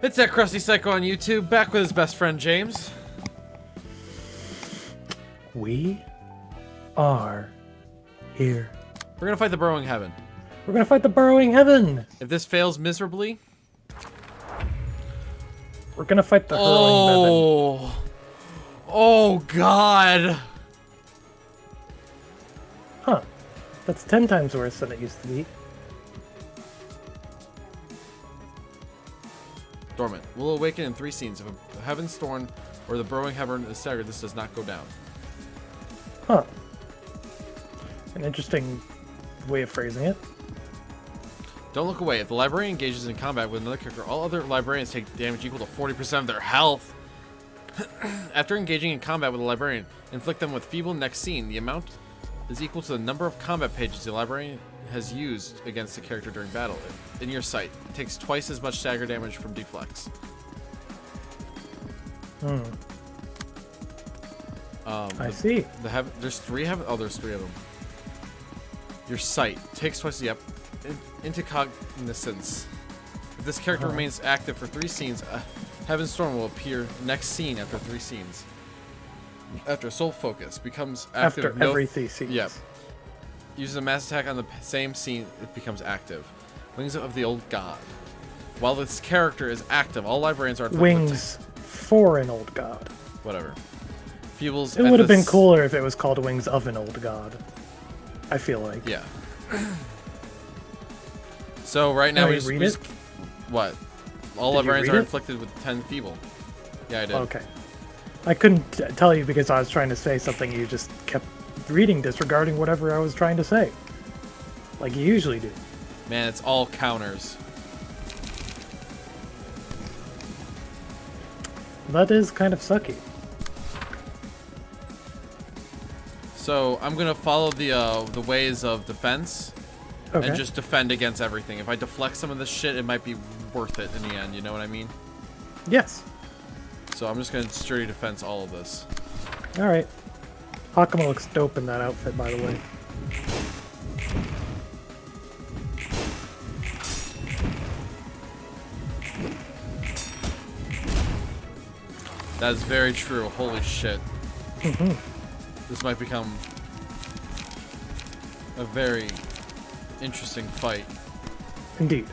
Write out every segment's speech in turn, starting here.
It's that crusty psycho on YouTube, back with his best friend James. We are here. We're gonna fight the Burrowing Heaven. We're gonna fight the Burrowing Heaven. If this fails miserably, we're gonna fight the Hurling Heaven. Oh God. Huh. That's 10 times worse than it used to be. Dormant. Will awaken in 3 scenes. If a Heaven's Thorn or the Burrowing Heaven is staggered, this does not go down. Huh. An interesting way of phrasing it. Don't look away. If the librarian engages in combat with another character, all other librarians take damage equal to 40% of their health. After engaging in combat with a librarian, inflict them with feeble next scene. The amount is equal to the number of combat pages the librarian has used against the character during battle. In your sight, it takes twice as much stagger damage from deflex. I see. There's 3 heaven. Oh, there's 3 of them. Your sight takes twice. Yep. Into cognizance. If this character remains active for 3 scenes, a Heaven's Storm will appear next scene after 3 scenes. After soul focus becomes active. After every 3 scenes. Yep. Uses a mass attack on the same scene, it becomes active. Wings of the Old God. While this character is active, all librarians are Wings for an Old God. Whatever. Feebles. It would have been cooler if it was called Wings of an Old God. I feel like. Yeah. So right now we read it. What? All librarians are inflicted with 10 feeble. Yeah, I did. Okay. I couldn't tell you because I was trying to say something. You just kept reading, disregarding whatever I was trying to say, like you usually do. Man, it's all counters. That is kind of sucky. So I'm gonna follow the ways of defense, and just defend against everything. If I deflect some of this shit, it might be worth it in the end. You know what I mean? Yes. So I'm just gonna sturdy defense all of this. All right. Hakama looks dope in that outfit, by the way. That is very true. Holy shit. This might become a very interesting fight. Indeed.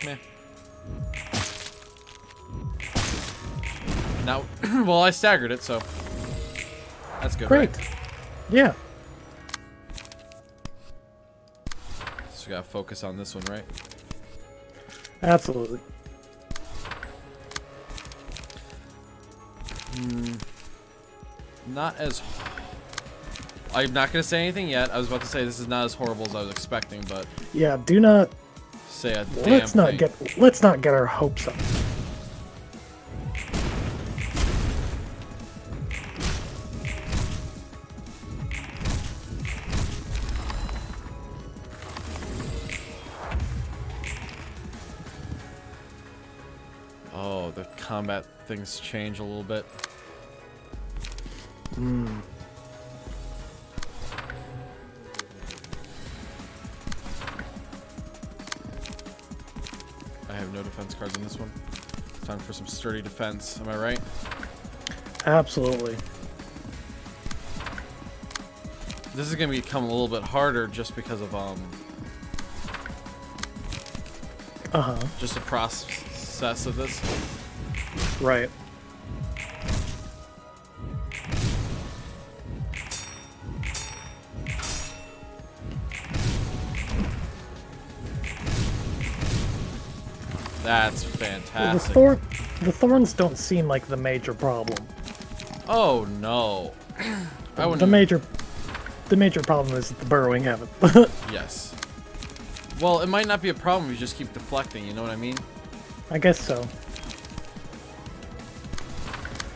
Meh. Now, well, I staggered it, so that's good. Great. Right? Yeah. So we gotta focus on this one, right? Absolutely. Not as. I'm not gonna say anything yet. I was about to say this is not as horrible as I was expecting, but yeah, do not say a damn thing. Let's not get our hopes up. Oh, the combat things change a little bit. I have no defense cards in this one. Time for some sturdy defense. Am I right? Absolutely. This is gonna become a little bit harder just because of just the process of this. Right. That's fantastic. The thorns don't seem like the major problem. Oh no. The major problem is the Burrowing Heaven. Yes. Well, it might not be a problem if you just keep deflecting, you know what I mean? I guess so.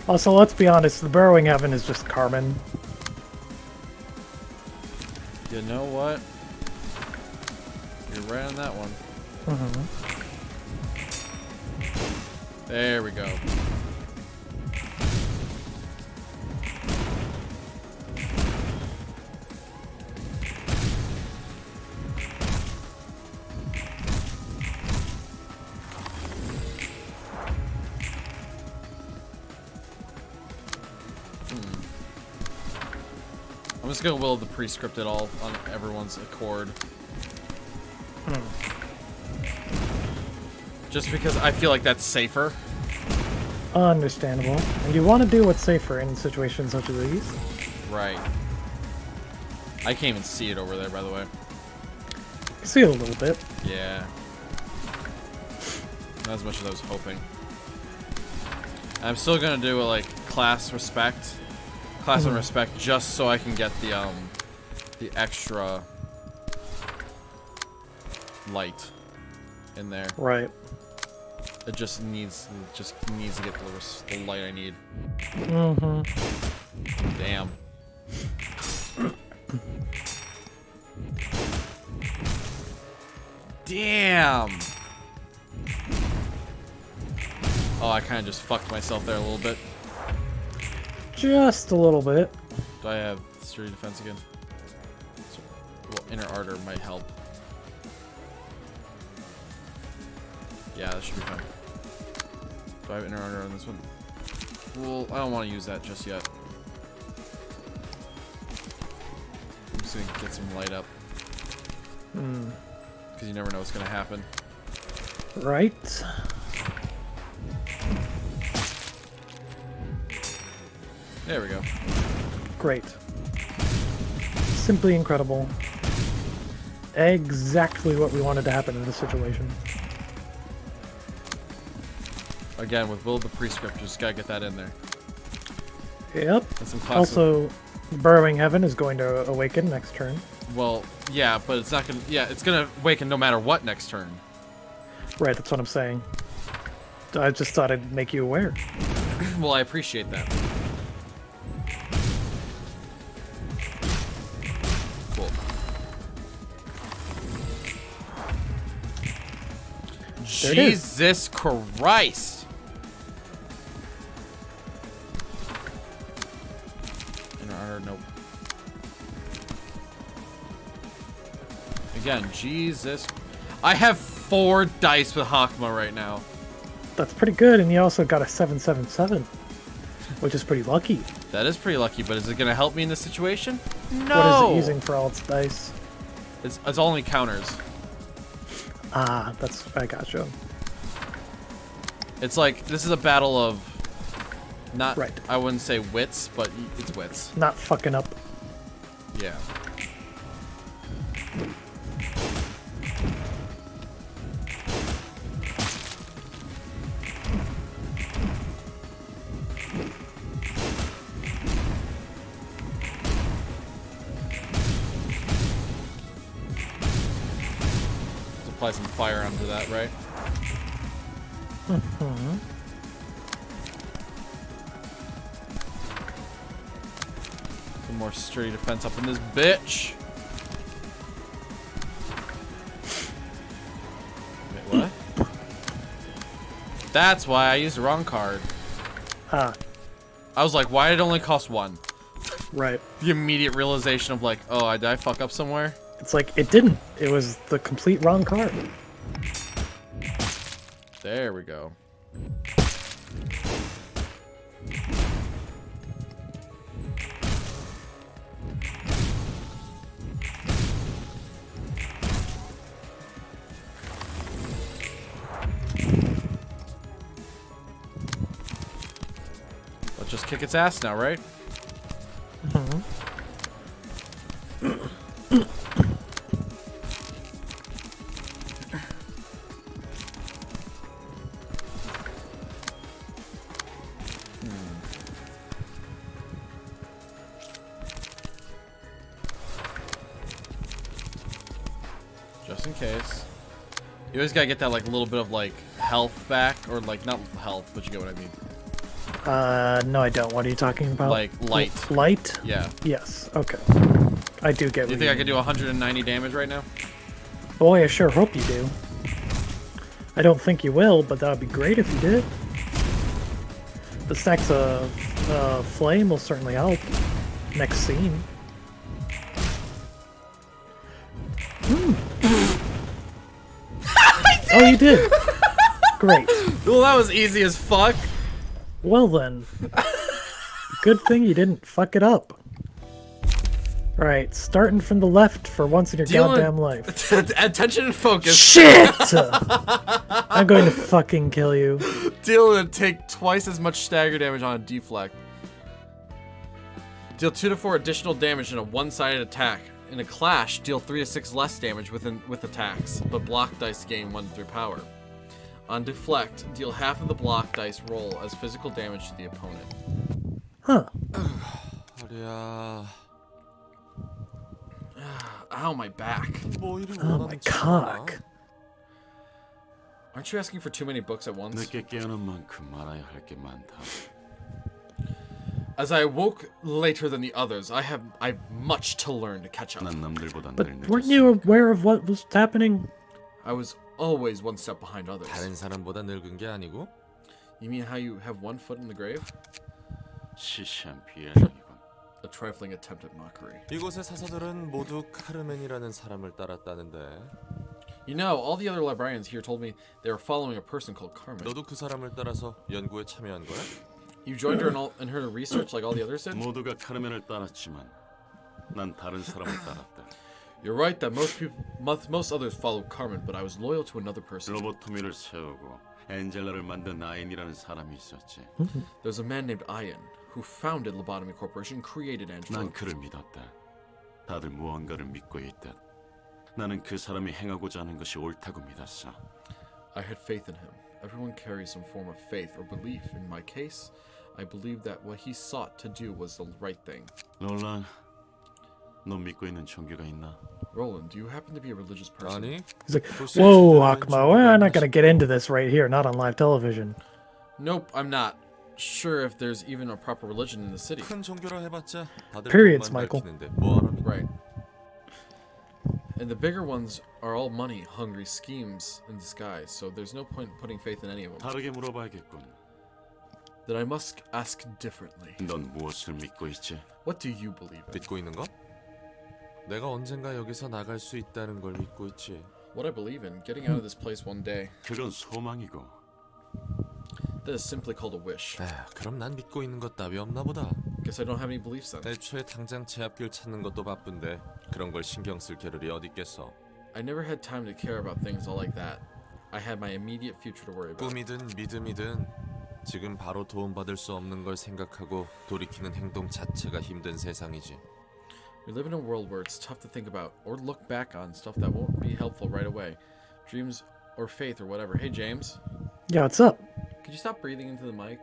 Also, let's be honest, the Burrowing Heaven is just Carmen. You know what? You're right on that one. There we go. I'm just gonna will the pre-scripted all on everyone's accord. Just because I feel like that's safer. Understandable. And you want to do what's safer in situations such as these. Right. I can't even see it over there, by the way. You see it a little bit. Yeah. Not as much as I was hoping. I'm still gonna do a, like, class respect. Class and respect just so I can get the extra light in there. Right. It just needs to get the light I need. Damn. Damn. Oh, I kind of just fucked myself there a little bit. Just a little bit. Do I have sturdy defense again? So, well, inner ardor might help. Yeah, that should be fine. Do I have inner ardor on this one? Well, I don't want to use that just yet. I'm just gonna get some light up. Because you never know what's gonna happen. Right. There we go. Great. Simply incredible. Exactly what we wanted to happen in this situation. Again, with Will of the Prescript, just gotta get that in there. Yep. And some classic. Also, Burrowing Heaven is going to awaken next turn. Well, yeah, but it's not gonna. Yeah, it's gonna awaken no matter what next turn. Right, that's what I'm saying. I just thought I'd make you aware. Well, I appreciate that. Cool. There it is. Jesus Christ! Inner ardor, nope. Again, Jesus. I have 4 dice with Hakma right now. That's pretty good, and you also got a 777, which is pretty lucky. That is pretty lucky, but is it going to help me in this situation? No! What is it using for all its dice? It's only counters. Ah, I gotcha. It's like, this is a battle of, not, Right. I wouldn't say wits, but it's wits. Not fucking up. Yeah. Apply some fire onto that, right? Some more sturdy defense up in this bitch. Wait, what? That's why I used the wrong card. Ah, I was like, why did it only cost 1? right. The immediate realization of like, oh, did I fuck up somewhere? It's like, it didn't. It was the complete wrong card. There we go. Let's just kick its ass now, right? Just in case. You always gotta get that like little bit of like health back, or like not health, but you get what I mean. No, I don't. What are you talking about? Like light. Light? Yeah. Yes. Okay. I do get. Do you think I could do 190 damage right now? Boy, I sure hope you do. I don't think you will, but that would be great if you did. The stacks of flame will certainly help. Next scene. Oh, you did. Great. Well, that was easy as fuck. Well then. Good thing you didn't fuck it up. Right, starting from the left for once in your goddamn life. Attention and focus. Shit! I'm going to fucking kill you. Deal and take twice as much stagger damage on a deflect. Deal 2 to 4 additional damage in a one-sided attack. In a clash, deal 3 to 6 less damage with attacks, but block dice gain 1 to 3 power. On deflect, deal half of the block dice roll as physical damage to the opponent. Huh. Ow, my back. Oh my cock. Aren't you asking for too many books at once? 늦게 깨어난 만큼 알아야 할 게 많다. As I awoke later than the others, I've much to learn to catch up. 난 남들보다 But 늘 weren't 늦었어. you aware of what was happening? I was always one step behind others. 다른 사람보다 늙은 게 아니고 You mean how you have one foot in the grave? 시시한 비애적이군. A trifling attempt at mockery. 이곳의 사서들은 모두 카르멘이라는 사람을 따랐다는데 You know, all the other librarians here told me they were following a person called Carmen. 너도 그 사람을 따라서 연구에 참여한 거야? You joined her in her research like all the others did? 모두가 카르멘을 따랐지만 난 다른 사람을 따랐다. You're right that most others followed Carmen, but I was loyal to another person. 로보토미를 세우고 엔젤라를 만든 아인이라는 사람이 있었지. There's a man named Ian who founded Lobotomy Corporation and created Angela. 난 그를 믿었다. 다들 무언가를 믿고 있다. 나는 그 사람이 행하고자 하는 것이 옳다고 믿었어. I had faith in him. Everyone carries some form of faith or belief. In my case, I believed that what he sought to do was the right thing. 롤란, 너 믿고 있는 종교가 있나? Roland, do you happen to be a religious person? 아니 He's like, whoa, Akuma, we're not gonna get into this right here, not on live television. Nope, I'm not sure if there's even a proper religion in the city. 큰 종교라 해봤자 다들 Periods, 돈만 Michael. 밝히는데 뭐하러 믿어? Right. And the bigger ones are all money-hungry schemes in disguise, so there's no point putting faith in any of them. 다르게 물어봐야겠군. Then I must ask differently. 넌 무엇을 믿고 있지? What do you believe in? 믿고 있는 거? 내가 언젠가 여기서 나갈 수 있다는 걸 믿고 있지. What I believe in, getting out of this place one day, 그건 소망이고 that is simply called a wish. 그럼 난 믿고 있는 것 따위 없나 보다. Guess I don't have any beliefs then. 애초에 당장 제 앞길 찾는 것도 바쁜데 그런 걸 신경 쓸 겨를이 어디 있겠어. I never had time to care about things all like that. I had my immediate future to worry about. 꿈이든 믿음이든 지금 바로 도움받을 수 없는 걸 생각하고 돌이키는 행동 자체가 힘든 세상이지. We live in a world where it's tough to think about or look back on stuff that won't be helpful right away. Dreams or faith or whatever. Hey James, Yeah, what's up? could you stop breathing into the mic?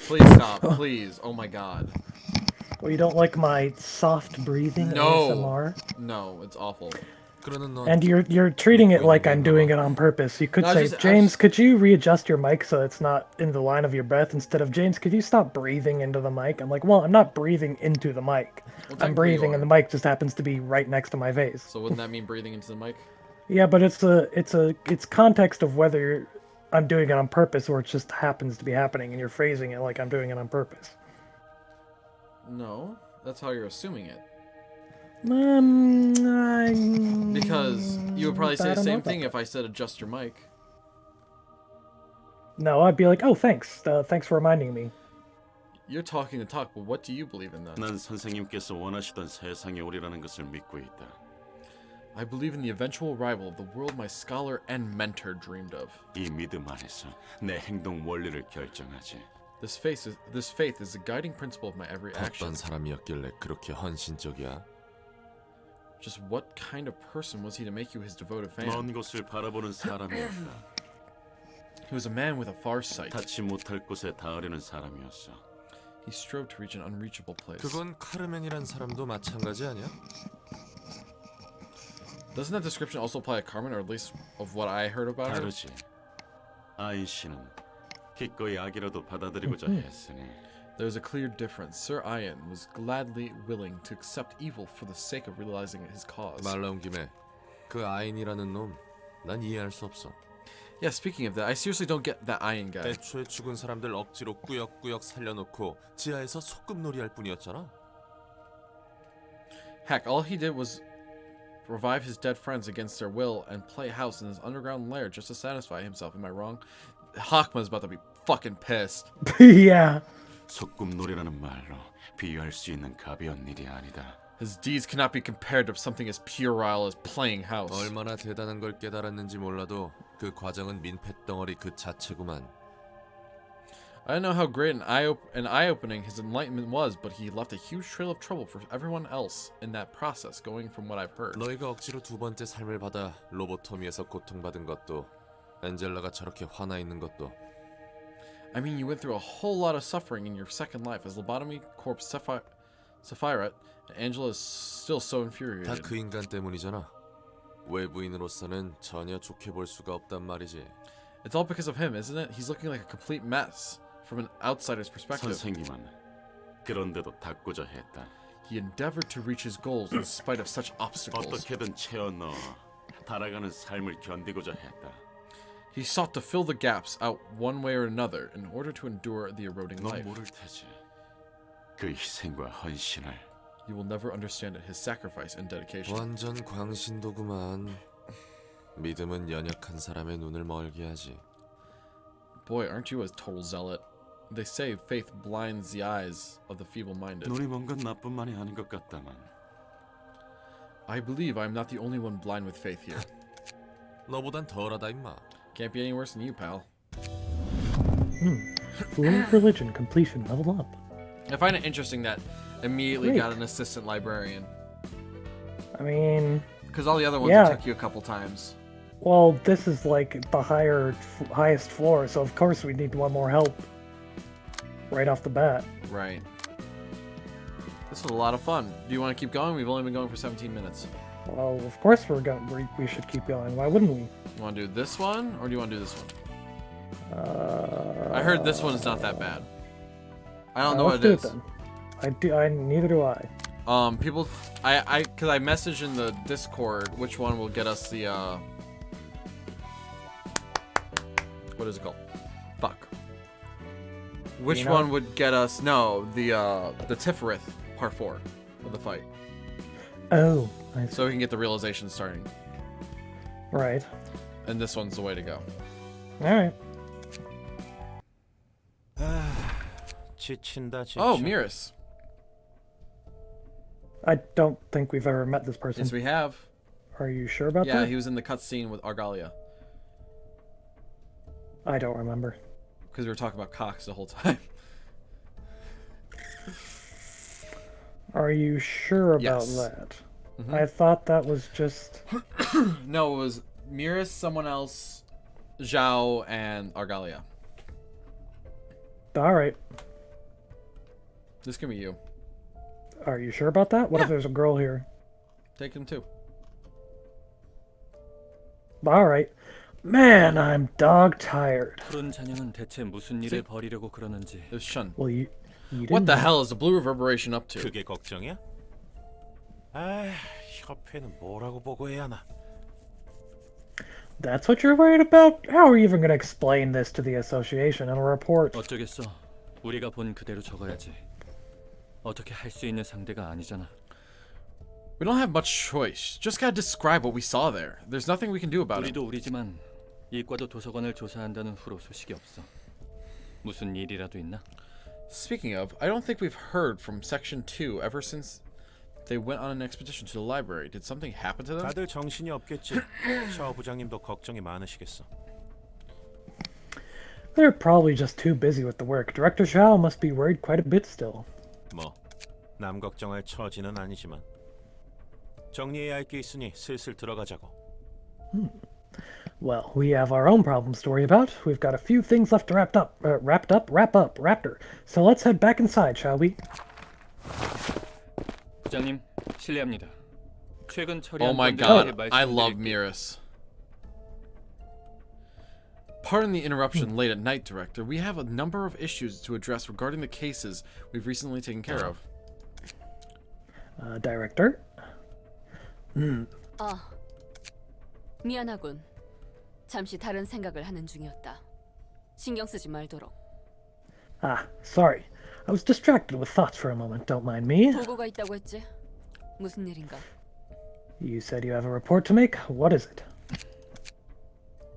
Please stop, please. Oh my god. Well, you don't like my soft breathing No. ASMR? No, it's awful. 그러는 넌 And you're treating it like I'm doing it on purpose. You could No, I say, just- I James, just- could you readjust your mic so it's not in the line of your breath instead of James, could you stop breathing into the mic? I'm like, well, I'm not breathing into the mic. Well, I'm technically breathing you and the are. mic just happens to be right next to my face. So wouldn't that mean breathing into the mic? Yeah, but it's context of whether I'm doing it on purpose or it just happens to be happening and you're phrasing it like I'm doing it on purpose. No, that's how you're assuming it. Because You would probably say the same thing if I said adjust your mic. No, I'd be like, oh, thanks. Thanks for reminding me. You're talking the talk, but what do you believe in then? 난 선생님께서 원하시던 세상이 오리라는 것을 믿고 있다. I believe in the eventual arrival of the world my scholar and mentor dreamed of. 이 믿음 안에서 내 행동 원리를 결정하지. This faith is the guiding principle of my every action. 어떤 사람이었길래 그렇게 헌신적이야? Just what kind of person was he to make you his devoted fan? 먼 곳을 바라보는 사람이었다. He was a man with a far sight. 닿지 못할 곳에 닿으려는 사람이었어. He strove to reach an unreachable place. 그건 카르멘이란 사람도 마찬가지 아니야? Doesn't that description also apply to Carmen, or at least of what I heard about her? 다르지. 아인 씨는 기꺼이 악이라도 받아들이고자 했으니 There's a clear difference. Sir Ian was gladly willing to accept evil for the sake of realizing his cause. 말 나온 김에 그 아인이라는 놈 난 이해할 수 없어. Yeah, speaking of that, I seriously don't get that Ian guy. 애초에 죽은 사람들 억지로 꾸역꾸역 살려놓고 지하에서 소꿉놀이 할 뿐이었잖아. Heck, all he did was revive his dead friends against their will and play house in his underground lair just to satisfy himself. Am I wrong? Hakma's about to be fucking pissed. Yeah. 소꿉놀이라는 말로 비유할 수 있는 가벼운 일이 아니다. His deeds cannot be compared to something as puerile as playing house. 얼마나 대단한 걸 깨달았는지 몰라도 그 과정은 민폐덩어리 그 자체구만. I don't know how great and eye-opening his enlightenment was, but he left a huge trail of trouble for everyone else in that process, going from what I've heard. 너희가 억지로 두 번째 삶을 받아 로보토미에서 고통받은 것도, 엔젤라가 저렇게 화나 있는 것도. I mean, you went through a whole lot of suffering in your second life as lobotomy corpse Sephiroth, and Angela is still so 다 infuriated. 그 인간 때문이잖아. 외부인으로서는 전혀 좋게 볼 수가 없단 말이지. It's all because of him, isn't it? He's looking like a complete mess from an outsider's perspective. 선생님은 그런데도 닫고자 했다. He endeavored to reach his goals in spite of such obstacles. 어떻게든 채워 넣어 달아가는 삶을 견디고자 했다. He sought to fill the gaps out one way or another in order to endure the eroding 넌 life. 모를 테지. 그 희생과 헌신을. You will never understand it, his sacrifice and dedication. 완전 광신도구만. 믿음은 연약한 사람의 눈을 멀게 하지. Boy, aren't you a total zealot? They say faith blinds the eyes of the feeble-minded. 눈이 먼 건 나뿐만이 아닌 것 같다만. I believe I'm not the only one blind with faith here. 너보단 덜하다 임마. Can't be any worse than you, pal. Fluent religion completion level up. I find it interesting that immediately Great. got an assistant librarian. I mean, Because all the other ones Yeah. took you a couple times. well, this is like the highest floor, so of course we need one more help right off the bat. Right. This was a lot of fun. Do you want to keep going? We've only been going for 17 minutes. Well, of course we should keep going. Why wouldn't we? You want to do this one, or do you want to do this one? I heard this one's not that bad. I don't know what let's it do is. then. Neither do I. People, because I messaged in the Discord which one will get us the, what is it called? Fuck. Which Ruina? one would get us, no, the Tifferith part 4 of the fight. Oh, I see. So we can get the realization starting. Right. And this one's the way to go. Alright. 지친다 지쳐. Oh, Miris. I don't think we've ever met this person. Yes, we have. Are you sure about Yeah, that? he was in the cutscene with Argalia. I don't remember. Because we were talking about Cox the whole time. Are you sure about Yes. that? Mhm. I thought that was just... No, it was Miris, someone else, Xiao, and Argalia. Alright. This can be you. Are you sure about that? What if Yeah. there's a girl here? Take him too. Alright. Man, I'm dog tired. 푸른 잔영은 대체 무슨 일을 벌이려고 그러는지. There's Shun. Well, you didn't... What the hell is the blue reverberation up to? 그게 걱정이야? 아, 협회는 뭐라고 보고해야 하나? That's what you're worried about? How are you even going to explain this to the association in a report? 어쩌겠어. 우리가 본 그대로 적어야지. 어떻게 할 수 있는 상대가 아니잖아. We don't have much choice. Just gotta describe what we saw there. There's nothing we can do about it. 우리도 우리지만 이과도 도서관을 조사한다는 후로 소식이 없어. 무슨 일이라도 있나? Speaking of, I don't think we've heard from Section 2 ever since they went on an expedition to the library. Did something happen to them? 다들 정신이 없겠지. 샤오 부장님도 걱정이 많으시겠어. They're probably just too busy with the work. Director Xiao must be worried quite a bit still. 뭐, 남 걱정할 처지는 아니지만 정리해야 할 게 있으니 슬슬 들어가자고. Well, we have our own problems to worry about. We've got a few things left to wrap up, Raptor. So let's head back inside, shall we? 부장님, 실례합니다. 최근 Oh 처리한 my 건들에 god, I love 말씀드릴게요. Miris. Pardon the interruption late at night, Director. We have a number of issues to address regarding the cases we've recently taken care of. Director? 미안하군. 잠시 다른 생각을 하는 중이었다. 신경 쓰지 말도록. Ah, sorry. I was distracted with thoughts for a moment. Don't mind me. 보고가 있다고 했지? 무슨 일인가? You said you have a report to make. What is it?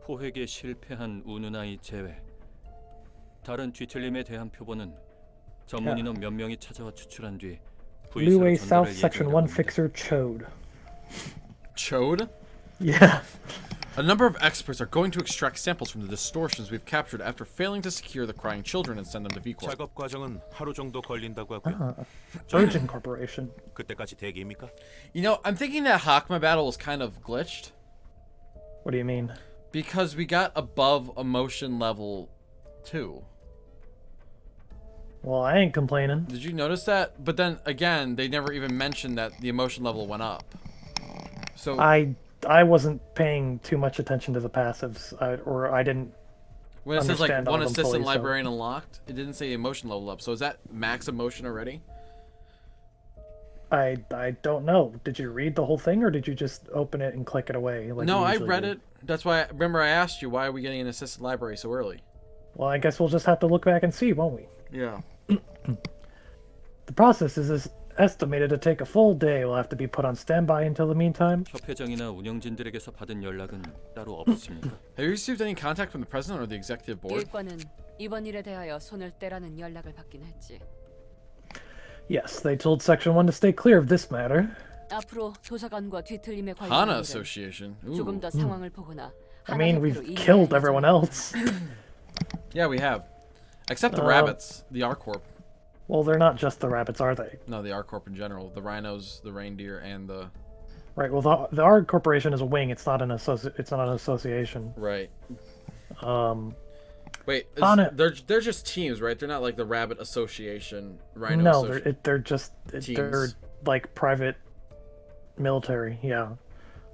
포획에 실패한 우누나이 제외. 다른 뒤틀림에 대한 표본은 전문 인원 몇 명이 찾아와 추출한 뒤 Liu South Section 1 fixer Chode. Chode? Yeah. A number of experts are going to extract samples from the distortions we've captured after failing to secure the crying children and send them to V-Corp. 작업 과정은 하루 정도 걸린다고 하고요. Virgin Corporation. 그때까지 대기입니까? You know, I'm thinking that Hakma battle was kind of glitched. What do you mean? Because we got above emotion level 2. Well, I ain't complaining. Did you notice that? But then again, they never even mentioned that the emotion level went up. So I wasn't paying too much attention to the passives, or I didn't. when it says like understand all one of them assistant fully, so- librarian unlocked, it didn't say emotion level up. So is that max emotion already? I don't know. Did you read the whole thing, or did you just open it and click it away? Like No, you I usually read do? it. That's why. Remember, I asked you why are we getting an assistant library so early? Well, I guess we'll just have to look back and see, won't we? Yeah. The process is estimated to take a full day. We'll have to be put on standby until the meantime. 협회장이나 운영진들에게서 받은 연락은 따로 없습니까? Have you received any contact from the president or the executive board? 일과는 이번 일에 대하여 손을 떼라는 연락을 받긴 했지. Yes, they told Section 1 to stay clear of this matter. 앞으로 도서관과 뒤틀림에 Hana 관련된 일은 Association. 조금 Ooh. 더 상황을 보거나 I 하나 mean, 대표로 we've 이해할 killed everyone 예정이야. else. Yeah, we have. Except the rabbits, the R-Corp. Well, they're not just the rabbits, are they? No, the R-Corp in general. The rhinos, the reindeer, and the... Right. Well, the ARG Corporation is a wing. It's not an association. Right. Um, Wait, Hana- they're just teams, right? They're not like the Rabbit Association, Rhino no, Association. they're Teams. like private military. Yeah.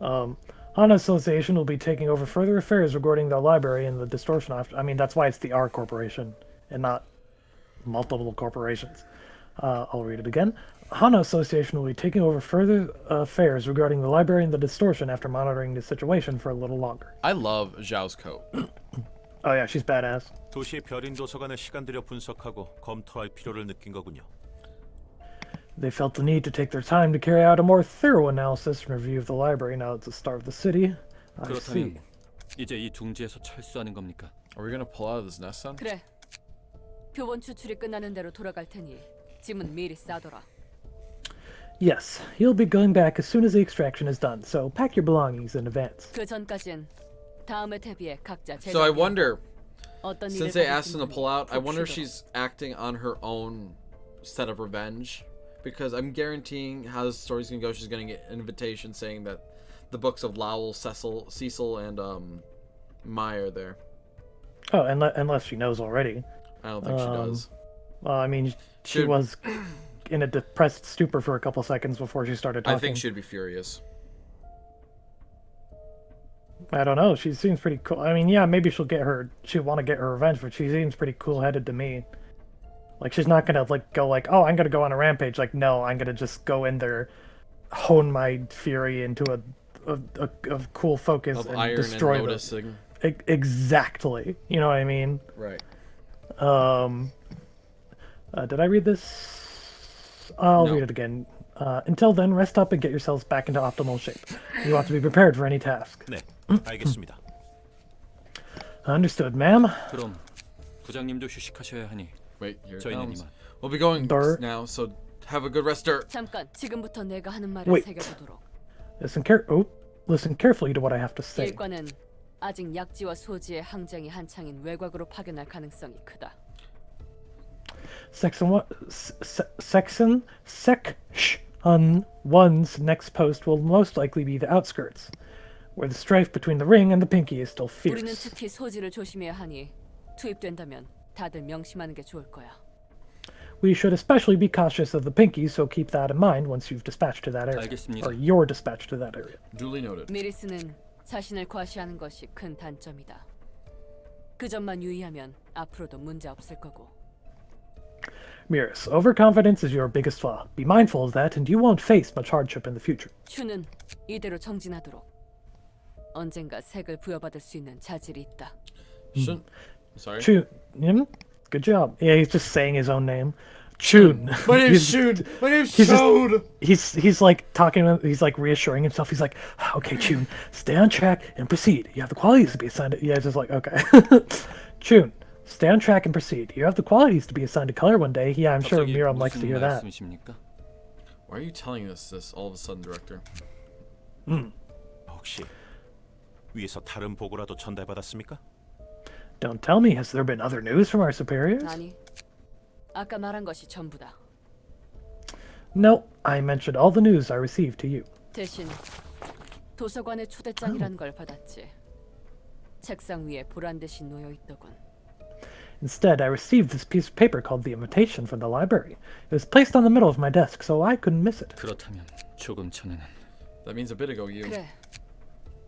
Hana Association will be taking over further affairs regarding the library and the distortion. I mean, that's why it's the R Corporation and not multiple corporations. I'll read it again. Hana Association will be taking over further affairs regarding the library and the distortion after monitoring the situation for a little longer. I love Xiao's coat. Oh yeah, she's badass. 도시의 별인 도서관을 시간 들여 분석하고 검토할 필요를 느낀 거군요. They felt the need to take their time to carry out a more thorough analysis and review of the library now it's the star of the city. I see. 그렇다면 이제 이 둥지에서 철수하는 겁니까? Are we gonna pull out of this nest, son? 그래. 표본 추출이 끝나는 대로 돌아갈 테니 짐은 미리 싸둬라. Yes, you'll be going back as soon as the extraction is done, so pack your belongings in advance. 그 전까진 다음에 대비해 각자 So I 제작비에 wonder, 어떤 일을 since they asked them to 받을지 pull out, I wonder if 푹 she's acting on her own set of revenge. Because I'm guaranteeing how this story's gonna go, she's gonna get an invitation saying that the books of Lowell, Cecil, and Mai are there. Oh, unless she knows already. I don't think she does. Well, I mean, she Dude. was in a depressed stupor for a couple seconds before she started talking. I think she'd be furious. I don't know. She seems pretty cool. I mean, yeah, maybe she'll want to get her revenge, but she seems pretty cool-headed to me. Like, she's not gonna go like, oh, I'm gonna go on a rampage. Like, no, I'm gonna just go in there, hone my fury into a cool focus Of and iron destroy and them. noticing. Exactly. You know what I mean? Right. Did I read this? I'll No. read it again. Until then, rest up and get yourselves back into optimal shape. You have to be prepared for any task. 네, 알겠습니다. Understood, ma'am. 그럼 부장님도 휴식하셔야 하니 Wait, here it 저희는 comes. 이만. We'll be going Dur. now, so have a good rest, Dur. 잠깐 지금부터 내가 하는 말을 Wait. 새겨보도록. Listen carefully to what I have to say. 일과는 아직 약지와 소지의 항쟁이 한창인 외곽으로 파견할 가능성이 크다. Section 1's next post will most likely be the outskirts, where the strife between the ring and the pinky is still 우리는 fierce. 특히 소지를 조심해야 하니 투입된다면 다들 명심하는 게 좋을 거야. We should especially be cautious of the pinky, so keep that in mind once you've dispatched to that area. 알겠습니다. Or you're dispatched to that area. Duly noted. 미리스는 자신을 과시하는 것이 큰 단점이다. 그 점만 유의하면 앞으로도 문제 없을 거고. Miris, overconfidence is your biggest flaw. Be mindful of that, and you won't face much hardship in the future. 추는 이대로 정진하도록. 언젠가 색을 부여받을 수 있는 자질이 있다. Shouldn't... Sorry. Chun, good job. Yeah, he's just saying his own name. Chun. My name's He's- Shun. My name's he's just- Chode. He's like talking. He's like reassuring himself. He's like, okay, Chun, stay on track and proceed. You have the qualities to be assigned. Yeah, just like okay, Chun. Stay on track and proceed. You have the qualities to be assigned a color one day. Yeah, I'm sure 갑자기 Miram likes to 무슨 hear that. 말씀이십니까? Why are you telling us this all of a sudden, Director? 혹시 위에서 다른 보고라도 전달받았습니까? Don't tell me, has there been other news from our superiors? 아니, 아까 말한 것이 전부다. No, I mentioned all the news I received to you. 대신 도서관의 초대장이란 걸 받았지. 책상 위에 보란 듯이 놓여 있더군. Instead, I received this piece of paper called the invitation from the library. It was placed on the middle of my desk, so I couldn't miss it. 그렇다면 조금 전에는 That means a bit ago you. 그래,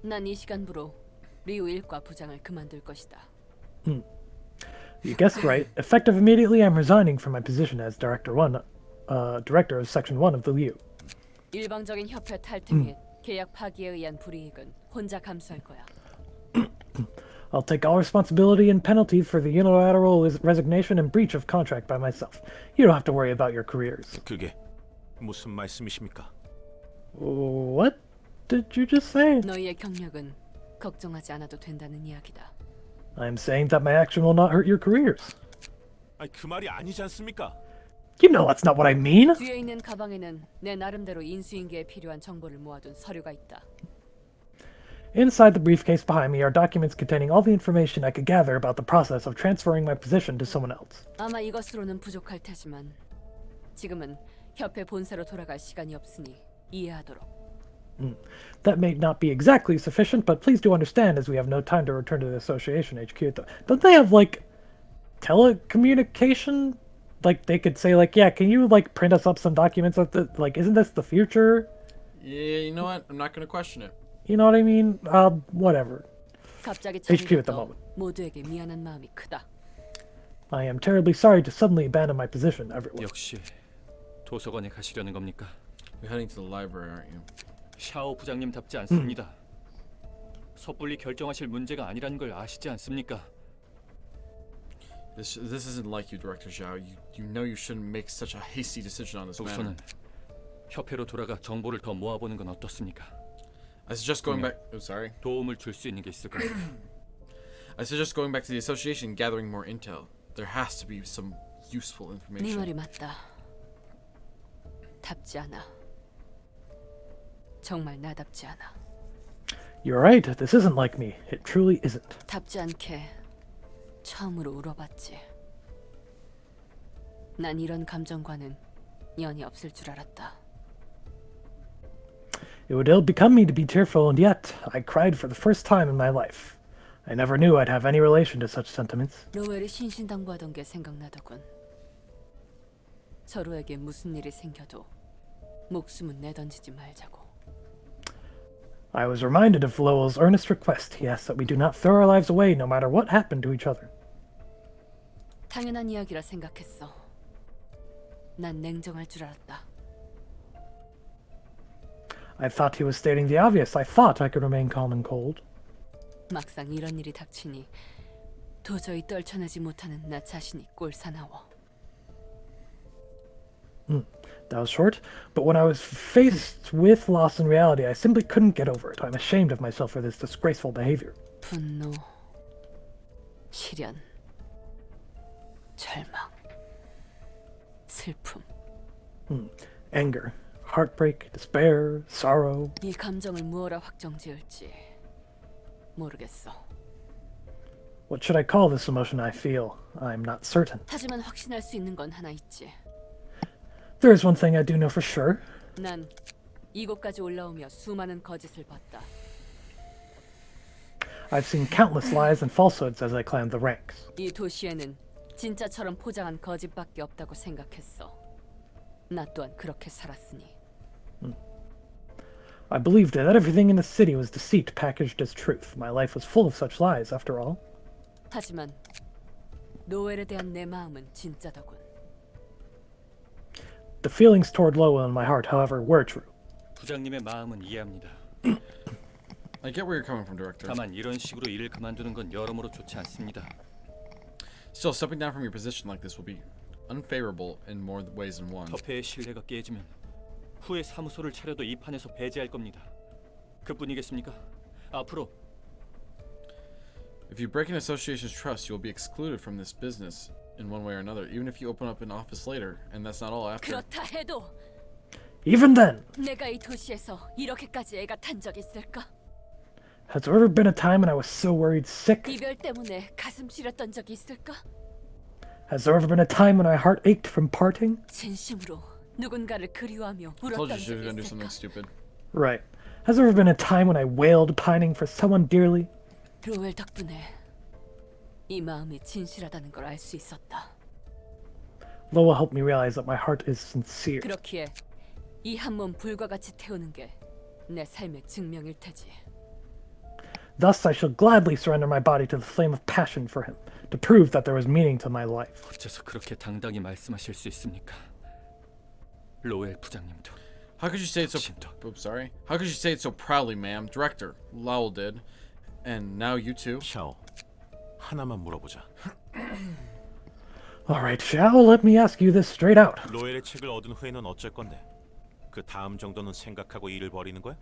난 이 시간부로 리우 일과 부장을 그만둘 것이다. You guessed right. Effective immediately, I'm resigning from my position as Director of Section 1 of the Liu. 일방적인 협회 탈퇴 및 계약 파기에 의한 불이익은 혼자 감수할 거야. I'll take all responsibility and penalty for the unilateral resignation and breach of contract by myself. You don't have to worry about your careers. 그게 무슨 말씀이십니까? What did you just say? 너희의 경력은 걱정하지 않아도 된다는 이야기다. I'm saying that my action will not hurt your careers. 아니 그 말이 아니지 않습니까? You know that's not what I mean. 뒤에 있는 가방에는 내 나름대로 인수인계에 필요한 정보를 모아둔 서류가 있다. Inside the briefcase behind me are documents containing all the information I could gather about the process of transferring my position to someone else. 아마 이것으로는 부족할 테지만 지금은 협회 본사로 돌아갈 시간이 없으니 이해하도록. That may not be exactly sufficient, but please do understand as we have no time to return to the association HQ. Don't they have, like, telecommunication? Like, they could say, like, yeah, can you, like, print us up some documents? Like, isn't this the future? Yeah, you know what? I'm not gonna question it. You know what I mean? Whatever. 갑자기 HQ at the 자리를 moment. 떠 모두에게 미안한 마음이 크다. I am terribly sorry to suddenly abandon my position, everyone. 역시 도서관에 가시려는 겁니까? You're heading to the library, aren't you? 샤오 부장님답지 않습니다. 섣불리 결정하실 문제가 아니라는 걸 아시지 않습니까? This isn't like you, Director Xiao. You know you shouldn't make such a hasty decision on this matter. 우선은 협회로 돌아가 정보를 더 모아보는 건 어떻습니까? I suggest going back. Oh, sorry. 도움을 줄 수 있는 게 있을 겁니다. I suggest going back to the association, gathering more intel. There has to be some useful 네 information. 말이 맞다. 답지 않아. 정말 나답지 않아. You're right, this isn't like me. It truly isn't. 답지 않게 처음으로 울어봤지. 난 이런 감정과는 연이 없을 줄 알았다. It would ill become me to be tearful, and yet I cried for the first time in my life. I never knew I'd have any relation to such sentiments. 로웰이 신신당부하던 게 생각나더군. 서로에게 무슨 일이 생겨도 목숨은 내던지지 말자고. I was reminded of Lowell's earnest request. He asked that we do not throw our lives away no matter what happened to each other. 당연한 이야기라 생각했어. 난 냉정할 줄 알았다. I thought he was stating the obvious. I thought I could remain calm and cold. 막상 이런 일이 닥치니 도저히 떨쳐내지 못하는 나 자신이 꼴사나워. That was short, but when I was faced with loss in reality, I simply couldn't get over it. I'm ashamed of myself for this disgraceful behavior. 분노, 시련, 절망, 슬픔. Anger, heartbreak, despair, sorrow. 이 감정을 무엇라 확정지을지 모르겠어. What should I call this emotion I feel? I'm not certain. 하지만 확신할 수 있는 건 하나 있지. There is one thing I do know for sure. 난 이곳까지 올라오며 수많은 거짓을 봤다. I've seen countless lies and falsehoods as I climbed the ranks. 이 도시에는 진짜처럼 포장한 거짓밖에 없다고 생각했어. 나 또한 그렇게 살았으니. I believed that everything in the city was deceit packaged as truth. My life was full of such lies, after all. 하지만 노엘에 대한 내 마음은 진짜더군. The feelings toward Lowell in my heart, however, were true. 부장님의 마음은 이해합니다. I get where you're coming from, Director. 다만 이런 식으로 일을 그만두는 건 여러모로 좋지 않습니다. Still, stepping down from your position like this will be unfavorable in more ways than one. 협회의 신뢰가 깨지면 후에 사무소를 차려도 이 판에서 배제할 겁니다. 그뿐이겠습니까? 앞으로 If you break an association's trust, you will be excluded from this business in one way or another, even if you open up an office later. And that's not all after. 그렇다 해도 Even then, 내가 이 도시에서 이렇게까지 애가 탄 적 있을까? has there ever been a time when I was so worried sick? 이별 때문에 가슴 시렸던 적이 있을까? Has there ever been a time when my heart ached from parting? 진심으로 누군가를 그리워하며 I told 울었던 you she was 적이 gonna do something 있을까? stupid. Right. Has there ever been a time when I wailed pining for someone dearly? 로엘 덕분에 이 마음이 진실하다는 걸 알 수 있었다. Loa helped me realize that my heart is sincere. 그렇기에 이 한 몸 불과 같이 태우는 게 내 삶의 증명일 테지. Thus I shall gladly surrender my body to the flame of passion for him, to prove that there was meaning to my life. 어째서 그렇게 당당히 말씀하실 수 있습니까? 로엘 부장님도 How could you say it so? Oops, sorry. How could you say it so proudly, ma'am? Director Lowell did, and now you too. 샤오, 하나만 물어보자. Alright, Xiao, let me ask you this straight out. 로엘의 책을 얻은 후에는 어쩔 건데? 그 다음 정도는 생각하고 일을 벌이는 거야?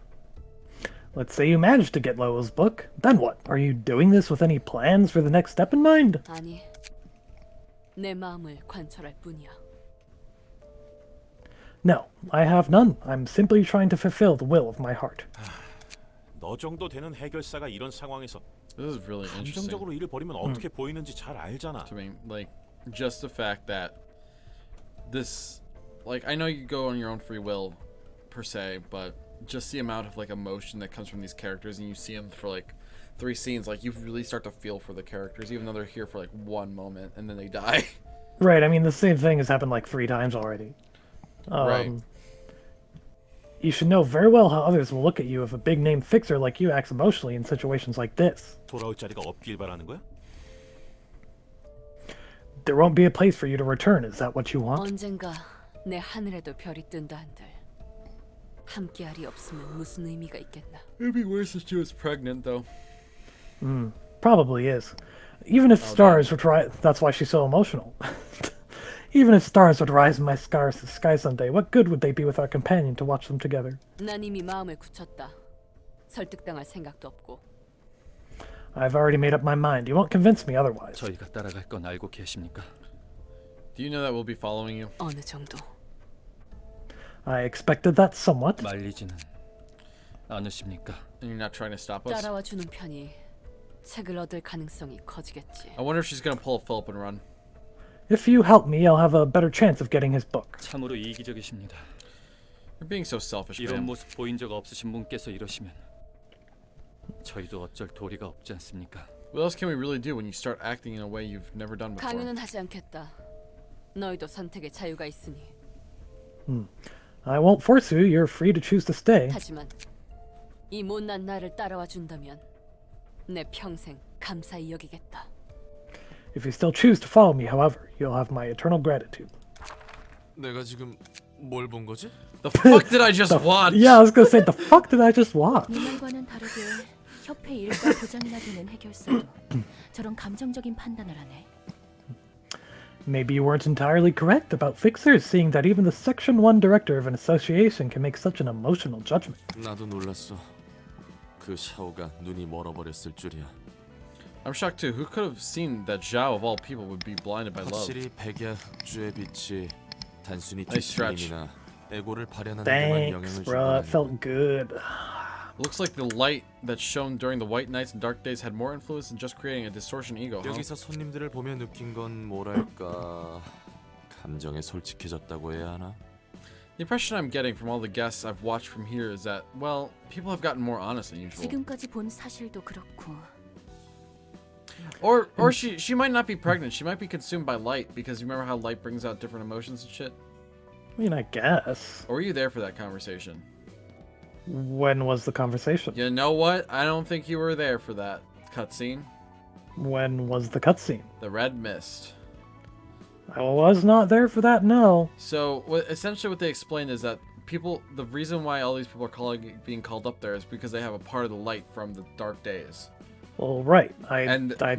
Let's say you managed to get Loa's book. Then what? Are you doing this with any plans for the next step in mind? 아니, 내 마음을 관철할 뿐이야. No, I have none. I'm simply trying to fulfill the will of my heart. 너 정도 되는 해결사가 이런 상황에서 This is really interesting 감정적으로 일을 벌이면 어떻게 보이는지 잘 알잖아. to me. Like, just the fact that this, like, I know you go on your own free will, per se, but just the amount of like emotion that comes from these characters, and you see them for like 3 scenes, like you really start to feel for the characters, even though they're here for like 1 moment and then they die. Right, I mean, the same thing has happened like 3 times already. Right. You should know very well how others will look at you if a big-name fixer like you acts emotionally in situations like this. 돌아올 자리가 없길 바라는 거야? There won't be a place for you to return, is that what you want? 언젠가 내 하늘에도 별이 뜬다 한들 함께할이 없으면 무슨 의미가 있겠나? It'd be worse if she was pregnant, though. Probably is. Even if stars would rise, that's why she's so emotional. Even if stars would rise in my sky someday, what good would they be with our companion to watch them together? 난 이미 마음을 굳혔다. 설득당할 생각도 없고. I've already made up my mind. You won't convince me otherwise. 저희가 따라갈 건 알고 계십니까? Do you know that we'll be following you? 어느 정도. I expected that somewhat. 말리지는 않으십니까? And you're not trying to stop us? 따라와 주는 편이 책을 얻을 가능성이 커지겠지. I wonder if she's gonna pull a Philip and run. If you help me, I'll have a better chance of getting his book. 참으로 이기적이십니다. You're being so selfish, 이런 man. 모습 보인 적 없으신 분께서 이러시면 저희도 어쩔 도리가 없지 않습니까? What else can we really do when you start acting in a way you've never done before? 강요는 하지 않겠다. 너희도 선택의 자유가 있으니. I won't force you. You're free to choose to stay. 하지만 이 못난 나를 따라와 준다면 내 평생 감사히 여기겠다. If you still choose to follow me, however, you'll have my eternal gratitude. 내가 지금 뭘 본 거지? The fuck did I just watch? Yeah, I was gonna say, the fuck did I just watch? 네 말과는 다르게 협회 일과 보장이나 되는 해결사도 저런 감정적인 판단을 하네. Maybe you weren't entirely correct about fixers, seeing that even the Section 1 director of an association can make such an emotional judgment. 나도 놀랐어. 그 샤오가 눈이 멀어버렸을 줄이야. I'm shocked too. Who could have seen that Xiao of all people would be blinded by love? 확실히 백야 흑주의 빛이 단순히 Nice stretch. 뒷걸림이나 애고를 발현하는 데만 영향을 Thanks, 준 bro. 건 It felt good. Looks like the light that's shown during the white nights and dark days had more influence than just creating a distortion ego, huh? 여기서 손님들을 보며 느낀 건 뭐랄까 감정에 솔직해졌다고 해야 하나? The impression I'm getting from all the guests I've watched from here is that, well, people have gotten more honest than usual. 지금까지 본 사실도 그렇고 Or she might not be pregnant. She might be consumed by light, because you remember how light brings out different emotions and shit? I mean, I guess. Or were you there for that conversation? When was the conversation? You know what? I don't think you were there for that cutscene. When was the cutscene? The red mist. I was not there for that, no. So, essentially what they explained is that the reason why all these people are being called up there is because they have a part of the light from the dark days. Well, right.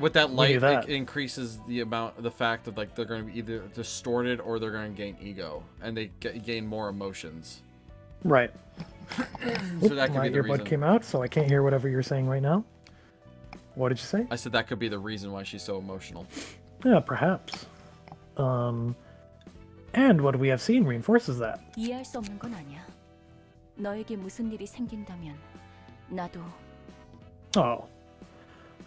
With that knew light, that. it increases the fact that like they're going to be either distorted or they're going to gain ego, and they gain more emotions. Right. So that could My be the earbud reason. came out, so I can't hear whatever you're saying right now. What did you say? I said that could be the reason why she's so emotional. Yeah, perhaps. And what we have seen reinforces that. 이해할 수 없는 건 아니야. 너에게 무슨 일이 생긴다면 나도 Oh.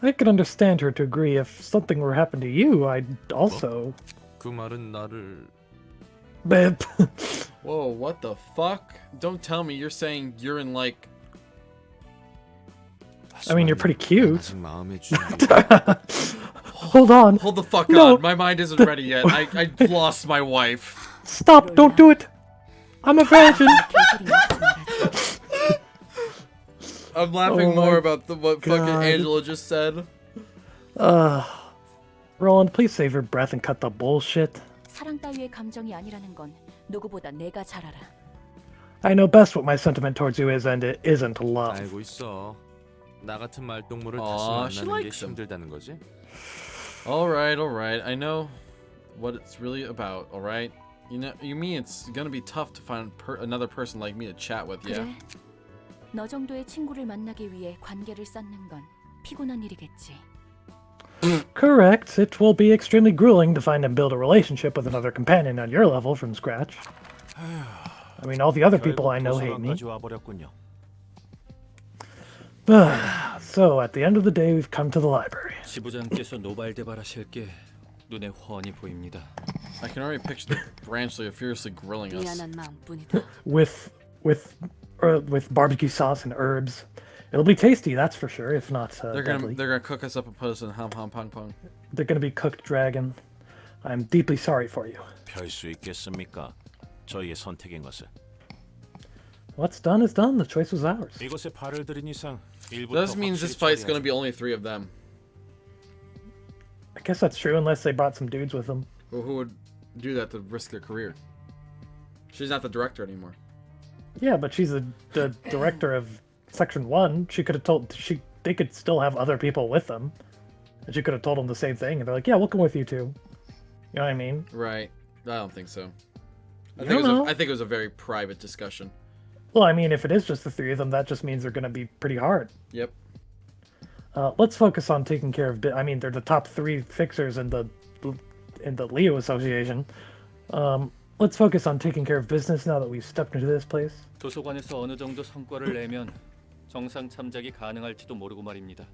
I could understand her to agree if something were to happen to you, I'd also... 그 말은 나를 Babe. Whoa, what the fuck? Don't tell me you're saying you're in like... I mean, you're pretty cute. 아직 마음의 준비. Hold on. Hold the fuck No. on, my mind isn't ready yet. I lost my wife. Stop, don't do it. I'm a virgin. 개소리 넣지 말아줘. I'm laughing Oh my more about what fucking God. Angela just said. Roland, please save your breath and cut the bullshit. 사랑 따위의 감정이 아니라는 건 누구보다 내가 잘 알아. I know best what my sentiment towards you is, and it isn't love. 알고 있어. 나 같은 말동무를 Aw, 다시 she 만나는 게 likes him. 힘들다는 거지? Alright. I know what it's really about, alright? You mean it's gonna be tough to find another person like me to chat with, yeah? 그래. 너 정도의 친구를 만나기 위해 관계를 쌓는 건 피곤한 일이겠지. Correct. It will be extremely grueling to find and build a relationship with another companion on your level from scratch. I mean, all the other people I know hate me. 도서관까지 와버렸군요. So, at the end of the day, we've come to the library. 지부장께서 노발대발하실 게 눈에 훤히 보입니다. I can already picture the branch leader furiously grilling us. 미안한 마음뿐이다. With barbecue sauce and herbs. It'll be tasty, that's for sure, if not They're deadly. gonna cook us up and put us in ham pong pong. They're gonna be cooked dragon. I'm deeply sorry for you. 별 수 있겠습니까? 저희의 선택인 것을. What's done is done. The choice was ours. 이곳에 발을 들인 이상 일부터 That means this fight's gonna 처리하죠. be only 3 of them. I guess that's true, unless they brought some dudes with them. Well, who would do that to risk their career? She's not the director anymore. Yeah, but she's the director of Section 1. She could have told... They could still have other people with them. And she could have told them the same thing, and they're like, yeah, we'll come with you too. You know what I mean? Right. I don't think so. I don't think, know. I think it was a very private discussion. Well, I mean, if it is just the 3 of them, that just means they're going to be pretty hard. Yep. Let's focus on taking care of... I mean, they're the top 3 fixers in the Leo Association. Let's focus on taking care of business now that we've stepped into this place. 도서관에서 어느 정도 성과를 내면 정상 참작이 가능할지도 모르고 말입니다.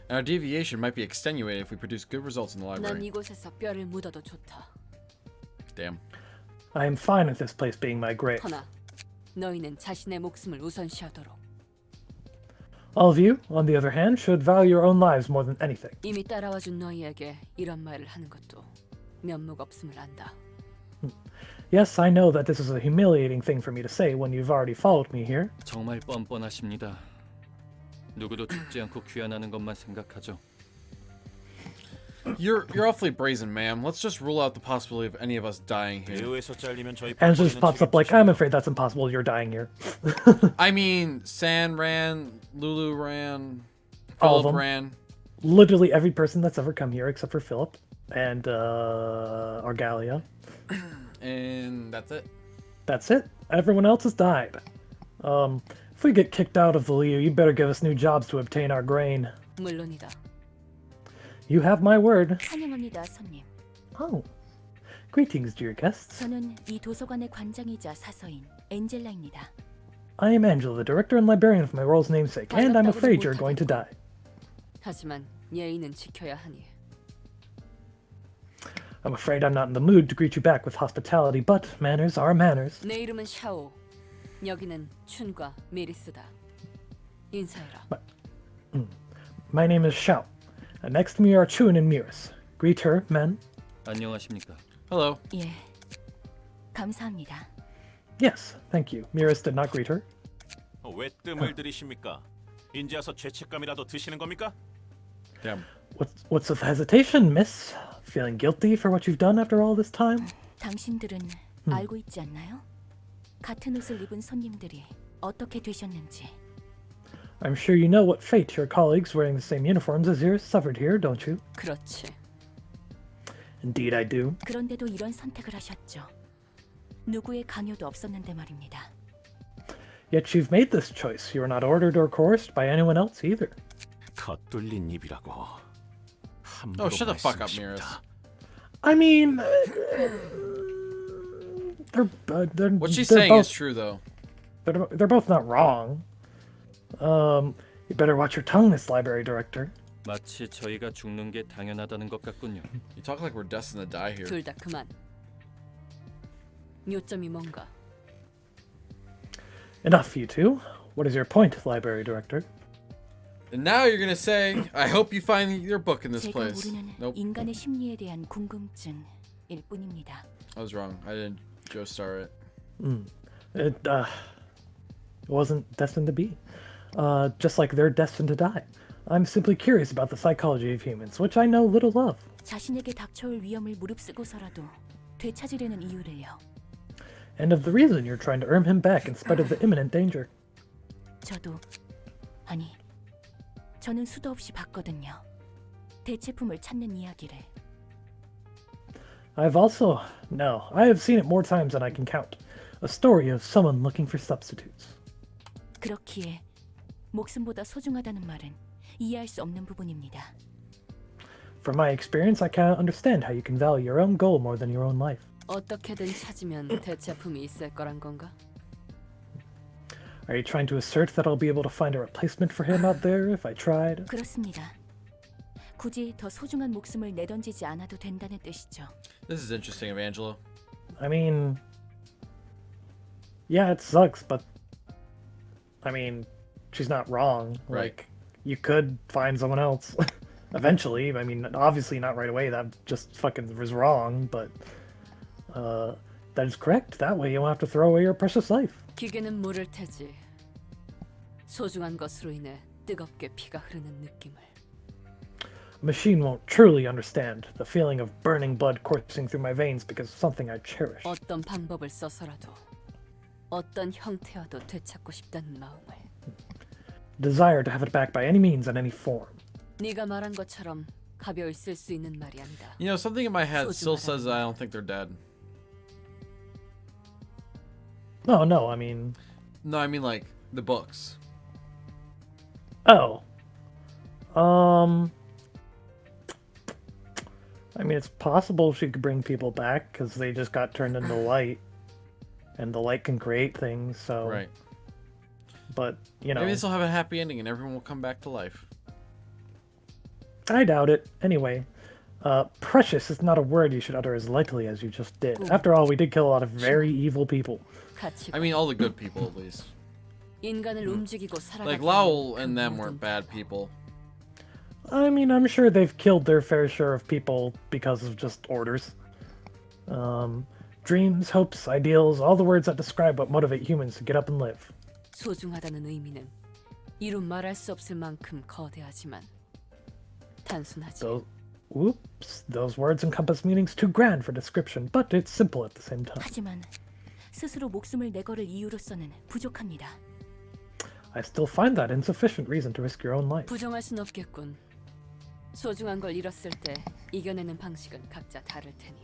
Our deviation might be extenuated if we produce good results in the 난 library. 이곳에서 뼈를 묻어도 좋다. Damn. I am fine with this place being my grave. 허나 너희는 자신의 목숨을 우선시하도록. All of you, on the other hand, should value your own lives more than anything. 이미 따라와준 너희에게 이런 말을 하는 것도 면목 없음을 안다. Yes, I know that this is a humiliating thing for me to say when you've already followed me here. 정말 뻔뻔하십니다. 누구도 죽지 않고 귀환하는 것만 생각하죠. You're awfully brazen, ma'am. Let's just rule out the possibility of any of us dying here. 배우에서 잘리면 저희 And just 박보리는 pops up like, 책임지십니다. I'm afraid that's impossible, you're dying here. I mean, San ran, Lulu ran, All of Philip them. ran. Literally every person that's ever come here except for Philip and Argalia. And that's it. That's it. Everyone else has died. If we get kicked out of the Leo, you better give us new jobs to obtain our grain. 물론이다. You have my word. 환영합니다, 손님. Oh. Greetings, dear guests. 저는 이 도서관의 관장이자 사서인 엔젤라입니다. I am Angela, the director and librarian of my royal's namesake, and I'm afraid you're going to die. 하지만 예의는 지켜야 하니. I'm afraid I'm not in the mood to greet you back with hospitality, but manners are manners. 내 이름은 샤오. 여기는 춘과 미리스다. 인사해라. My name is Xiao, and next to me are Chun and Miris. Greet her, men. 안녕하십니까? Hello. 예, 감사합니다. Yes, thank you. Miris did not greet her. 왜 뜸을 들이십니까? 인제 와서 죄책감이라도 드시는 겁니까? Damn. What's the hesitation, miss? Feeling guilty for what you've done after all this time? 당신들은 알고 있지 않나요? 같은 옷을 입은 손님들이 어떻게 되셨는지. I'm sure you know what fate your colleagues wearing the same uniforms as yours suffered here, don't you? 그렇지. Indeed I do. 그런데도 이런 선택을 하셨죠. 누구의 강요도 없었는데 말입니다. Yet you've made this choice. You were not ordered or coerced by anyone else either. 겉뚫린 입이라고. 함부로 Oh, shut the fuck up, 말씀하십니다. Miras. I mean, they're What she's they're saying both, is true, though. They're both not wrong. You better watch your tongue, Miss Library Director. 마치 저희가 죽는 게 당연하다는 것 같군요. You talk like we're destined to die here. 둘 다 그만. 요점이 뭔가? Enough, you two. What is your point, Library Director? And now you're gonna say, I hope you find your book in this 제가 place. 모르는 Nope, 인간의 심리에 대한 궁금증일 뿐입니다. I was wrong. I didn't Joestar it. It wasn't destined to be. Just like they're destined to die. I'm simply curious about the psychology of humans, which I know little of. 자신에게 닥쳐올 위험을 무릅쓰고서라도 되찾으려는 이유를요. And of the reason you're trying to earn him back in spite of the imminent danger. 저는 수도 없이 봤거든요. 대체품을 찾는 이야기를. I have seen it more times than I can count. A story of someone looking for substitutes. 그렇기에 목숨보다 소중하다는 말은 이해할 수 없는 부분입니다. From my experience, I cannot understand how you can value your own goal more than your own life. 어떻게든 찾으면 대체품이 있을 거란 건가? Are you trying to assert that I'll be able to find a replacement for him out there if I tried? 그렇습니다. 굳이 더 소중한 목숨을 내던지지 않아도 된다는 뜻이죠. This is interesting, Evangelo. I mean, yeah, it sucks, but I mean, she's not wrong. Right. Like, you could find someone else eventually. I mean, obviously not right away. That just fucking was wrong, but that is correct. That way you won't have to throw away your precious life. 기계는 모를 테지. 소중한 것으로 인해 뜨겁게 피가 흐르는 느낌을. A machine won't truly understand the feeling of burning blood coursing through my veins because of something I cherish. 어떤 방법을 써서라도 어떤 형태와도 되찾고 싶다는 마음을. Desire to have it back by any means and any form. 네가 말한 것처럼 가벼이 쓸 수 있는 말이 아니다. You know, something in my head still says that I don't think they're dead. No, I mean... No, I mean like the books. Oh. I mean, it's possible she could bring people back because they just got turned into light. And the light can create things, so... Right. But, you know... Maybe this will have a happy ending and everyone will come back to life. I doubt it. Anyway, precious is not a word you should utter as lightly as you just did. After all, we did kill a lot of very evil people. 가치가. I mean, all the good people, at least. 인간을 움직이고 살아가게 Like, Lowell 하는 and them 그 weren't 모든 bad people. I mean, I'm sure they've killed their fair share of people because of just orders. Dreams, hopes, ideals, all the words that describe what motivate humans to get up and live. 소중하다는 의미는 이루 말할 수 없을 만큼 거대하지만 단순하지. Those words encompass meanings too grand for description, but it's simple at the same time. 하지만 스스로 목숨을 내걸을 이유로서는 부족합니다. I still find that insufficient reason to risk your own life. 부정할 순 없겠군. 소중한 걸 잃었을 때 이겨내는 방식은 각자 다를 테니.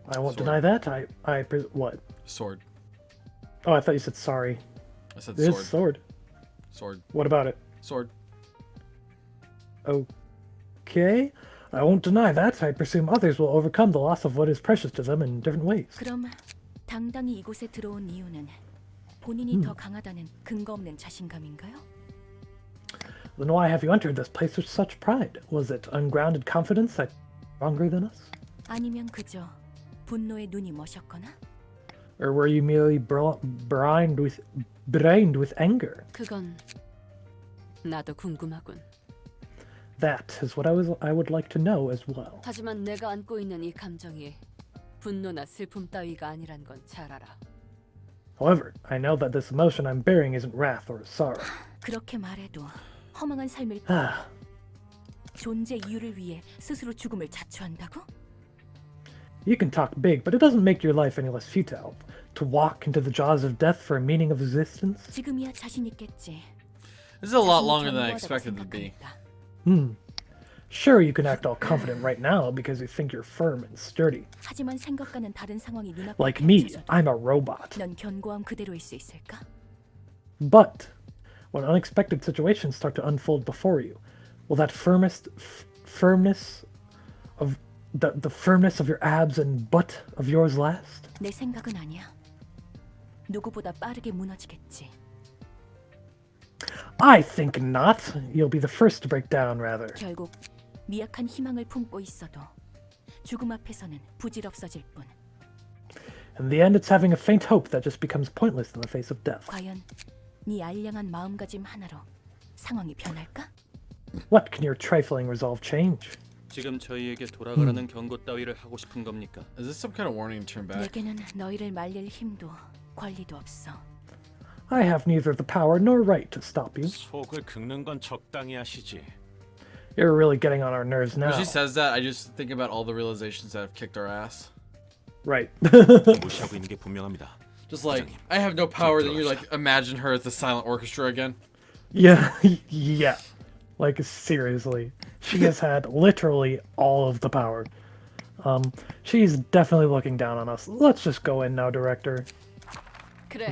I won't Sword. deny that. What? Sword. Oh, I thought you said sorry. I said It is sword. sword. Sword. What about it? Sword. Okay. I won't deny that. I presume others will overcome the loss of what is precious to them in different ways. 그럼 당당히 이곳에 들어온 이유는 본인이 더 강하다는 근거 없는 자신감인가요? Then why have you entered this place with such pride? Was it ungrounded confidence that you're stronger than us? 아니면 그저 분노에 눈이 머셨거나? Or were you merely brined with anger? 그건 나도 궁금하군. That is what I would like to know as well. 하지만 내가 안고 있는 이 감정이 분노나 슬픔 따위가 아니란 건 잘 알아. However, I know that this emotion I'm bearing isn't wrath or sorrow. 그렇게 말해도 허망한 삶을 존재 이유를 위해 스스로 죽음을 자초한다고? You can talk big, but it doesn't make your life any less futile. To walk into the jaws of death for a meaning of existence? 지금이야 자신 있겠지. This is a lot 자신이 longer than I 견고하다고 expected it to be. 생각하니까. Sure, you can act all confident right now because you think you're firm and sturdy. 하지만 생각과는 다른 상황이 눈앞에 Like me, 펼쳐져도 I'm a robot. 넌 견고함 그대로일 수 있을까? But when unexpected situations start to unfold before you, will that firmness of the firmness of your abs and butt of yours last? 내 생각은 아니야. 누구보다 빠르게 무너지겠지. I think not. You'll be the first to break down, rather. 결국 미약한 희망을 품고 있어도 죽음 앞에서는 부질없어질 뿐. In the end, it's having a faint hope that just becomes pointless in the face of death. 과연 네 알량한 마음가짐 하나로 상황이 변할까? What can your trifling resolve change? 지금 저희에게 돌아가라는 경고 따위를 하고 싶은 겁니까? Is this some kind of warning to turn back? 내게는 너희를 말릴 힘도 권리도 없어. I have neither the power nor right to stop you. 속을 긁는 건 적당히 하시지. You're really getting on our nerves now. When she says that, I just think about all the realizations that have kicked our ass. Right. 무시하고 있는 게 분명합니다. Just like, I have no power, then you like imagine her as the silent orchestra again. Yeah, yeah. Like, seriously. She has had literally all of the power. She's definitely looking down on us. Let's just go in now, director. 그래.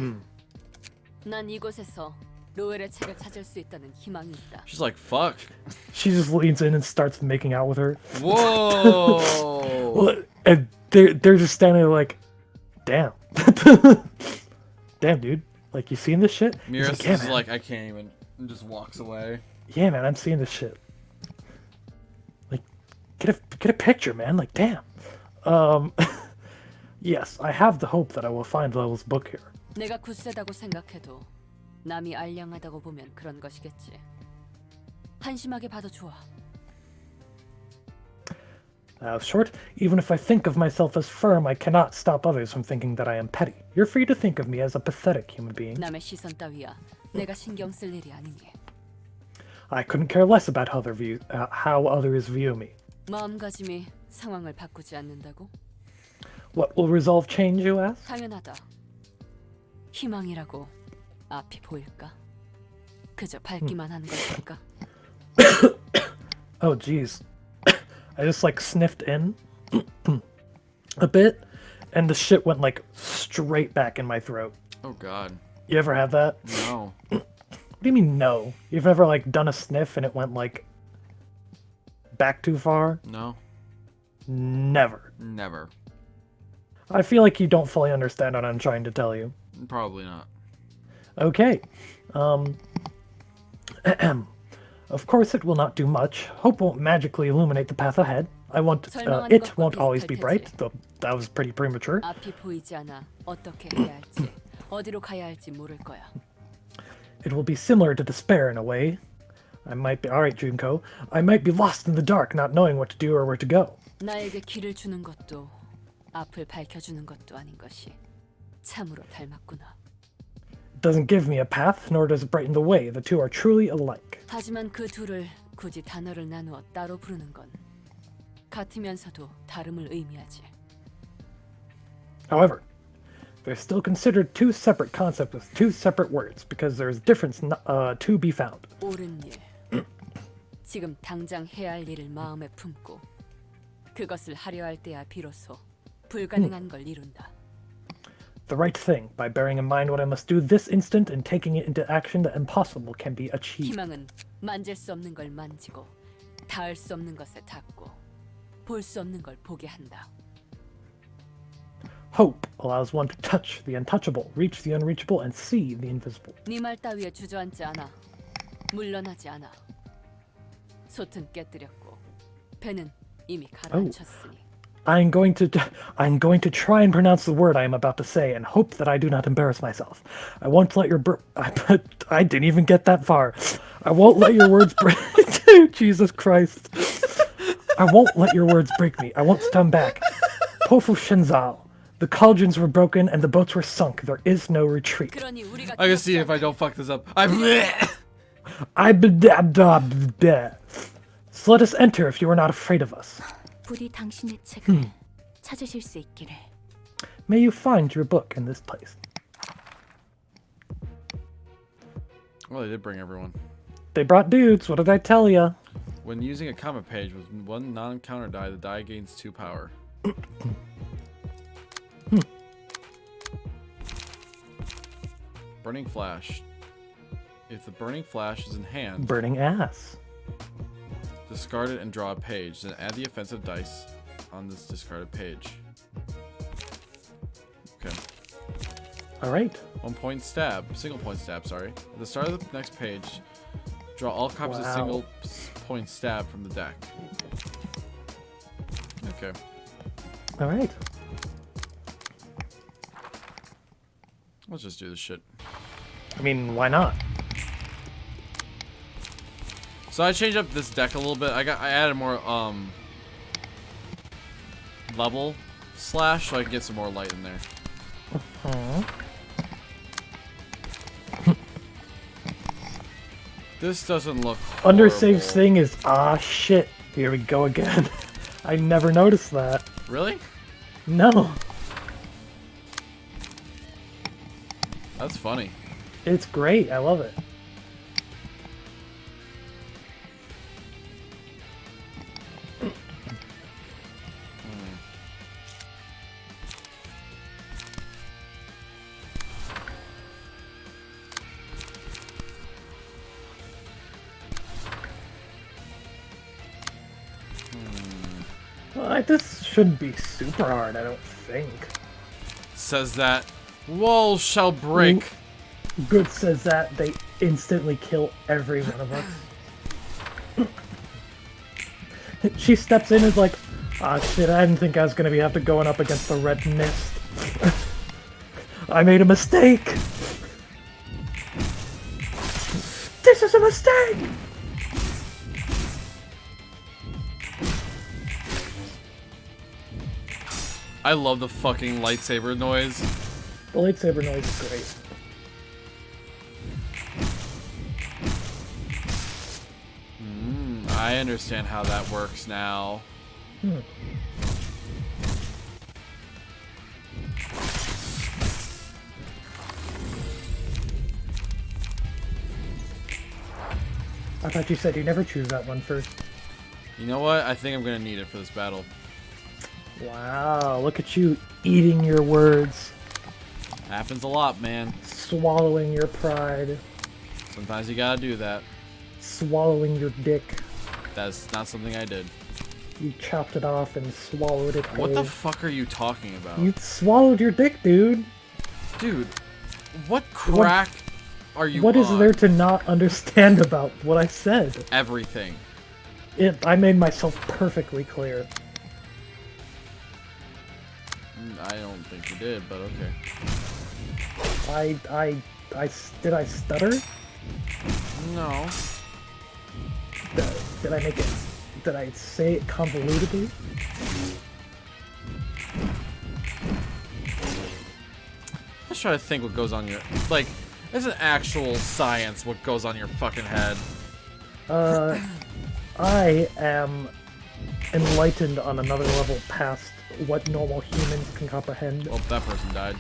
난 이곳에서 로엘의 책을 찾을 수 있다는 희망이 있다. She's like, fuck. She just leans in and starts making out with her. Whoa. And they're just standing there like, damn. Damn, dude. Like, you seeing this shit? He's Miras like, yeah, is man. like, I can't even, and just walks away. Yeah, man, I'm seeing this shit. Like, get a picture, man. Like, damn. Yes, I have the hope that I will find Level's book here. 내가 굳세다고 생각해도 남이 알량하다고 보면 그런 것이겠지. 한심하게 봐도 좋아. Short, even if I think of myself as firm, I cannot stop others from thinking that I am petty. You're free to think of me as a pathetic human being. 남의 시선 따위야 내가 신경 쓸 일이 아니니. I couldn't care less about how others view me. 마음가짐이 상황을 바꾸지 않는다고? What will resolve change, you ask? 당연하다. 희망이라고 앞이 보일까? 그저 밝기만 하는 것일까? Oh, jeez. I just like sniffed in a bit, and the shit went like straight back in my throat. Oh god. You ever had that? No. What do you mean no? You've never like done a sniff and it went like back too far? No. Never. Never. I feel like you don't fully understand what I'm trying to tell you. Probably not. Okay. Of course it will not do much. Hope won't magically illuminate the path ahead. It won't always be bright, though that was pretty premature. 앞이 보이지 않아 어떻게 해야 할지, 어디로 가야 할지 모를 거야. It will be similar to despair in a way. Alright, Junko. I might be lost in the dark, not knowing what to do or where to go. 나에게 길을 주는 것도 앞을 밝혀주는 것도 아닌 것이 참으로 닮았구나. It doesn't give me a path, nor does it brighten the way. The two are truly alike. 하지만 그 둘을 굳이 단어를 나누어 따로 부르는 건 같으면서도 다름을 의미하지. However, they're still considered two separate concepts with two separate words, because there's difference to be found. 옳은 일. 지금 당장 해야 할 일을 마음에 품고 그것을 하려 할 때야 비로소 불가능한 걸 이룬다. The right thing, by bearing in mind what I must do this instant and taking it into action, the impossible can be achieved. 희망은 만질 수 없는 걸 만지고 닿을 수 없는 것에 닿고 볼 수 없는 걸 보게 한다. Hope allows one to touch the untouchable, reach the unreachable, and see the invisible. 네 말 따위에 주저앉지 않아. 물러나지 않아. 솥은 깨뜨렸고 배는 이미 가라앉혔으니. I'm going to try and pronounce the word I am about to say and hope that I do not embarrass myself. I won't let your I didn't even get that far. I won't let your words break. Jesus Christ. I won't let your words break me. I won't stand back. Pofu Shenzao. The cauldrons were broken and the boats were sunk. There is no retreat. 그러니 우리가 I can see if I don't fuck this up. So let us enter if you are not afraid of us. 부디 당신의 책을 찾으실 수 있기를. May you find your book in this place. Well, they did bring everyone. They brought dudes. What did I tell ya? When using a comment page with one non-counter die, the die gains 2 power. Burning Flash. If the burning flash is in hand, Burning ass. discard it and draw a page. Then add the offensive dice on this discarded page. Okay. All right. 1 point stab. Single point stab, sorry. At the start of the next page, draw all copies of Wow. single point stab from the deck. Okay. All right. Let's just do this shit. I mean, why not? So I changed up this deck a little bit. I added more level slash so I can get some more light in there. This doesn't look Undersave horrible. thing is shit. Here we go again. I never noticed that. Really? No, That's funny. it's great. I love it. This shouldn't be super hard, I don't think. Says that walls shall break. Good says that they instantly kill every one of us. She steps in and is like, shit, I didn't think I was gonna have to going up against the red mist. I made a mistake! This is a mistake! I love the fucking lightsaber noise. The lightsaber noise is great. I understand how that works now. I thought you said you never choose that one first. You know what? I think I'm gonna need it for this battle. Wow, look at you eating your words, Happens a lot, man. swallowing your pride, Sometimes you gotta do that. swallowing your dick. That's not something I did. You chopped it off and swallowed it whole. What the fuck are you talking about? You swallowed your dick, dude. Dude, what crack are you What is on? there to not understand about what I said? Everything. I made myself perfectly clear. I don't think you did, but okay. Did I stutter? No. Did I make it? Did I say it convolutedly? Let's try to think what goes on your... Like, it's an actual science what goes on your fucking head. I am enlightened on another level past what normal humans can comprehend. Well, that person died.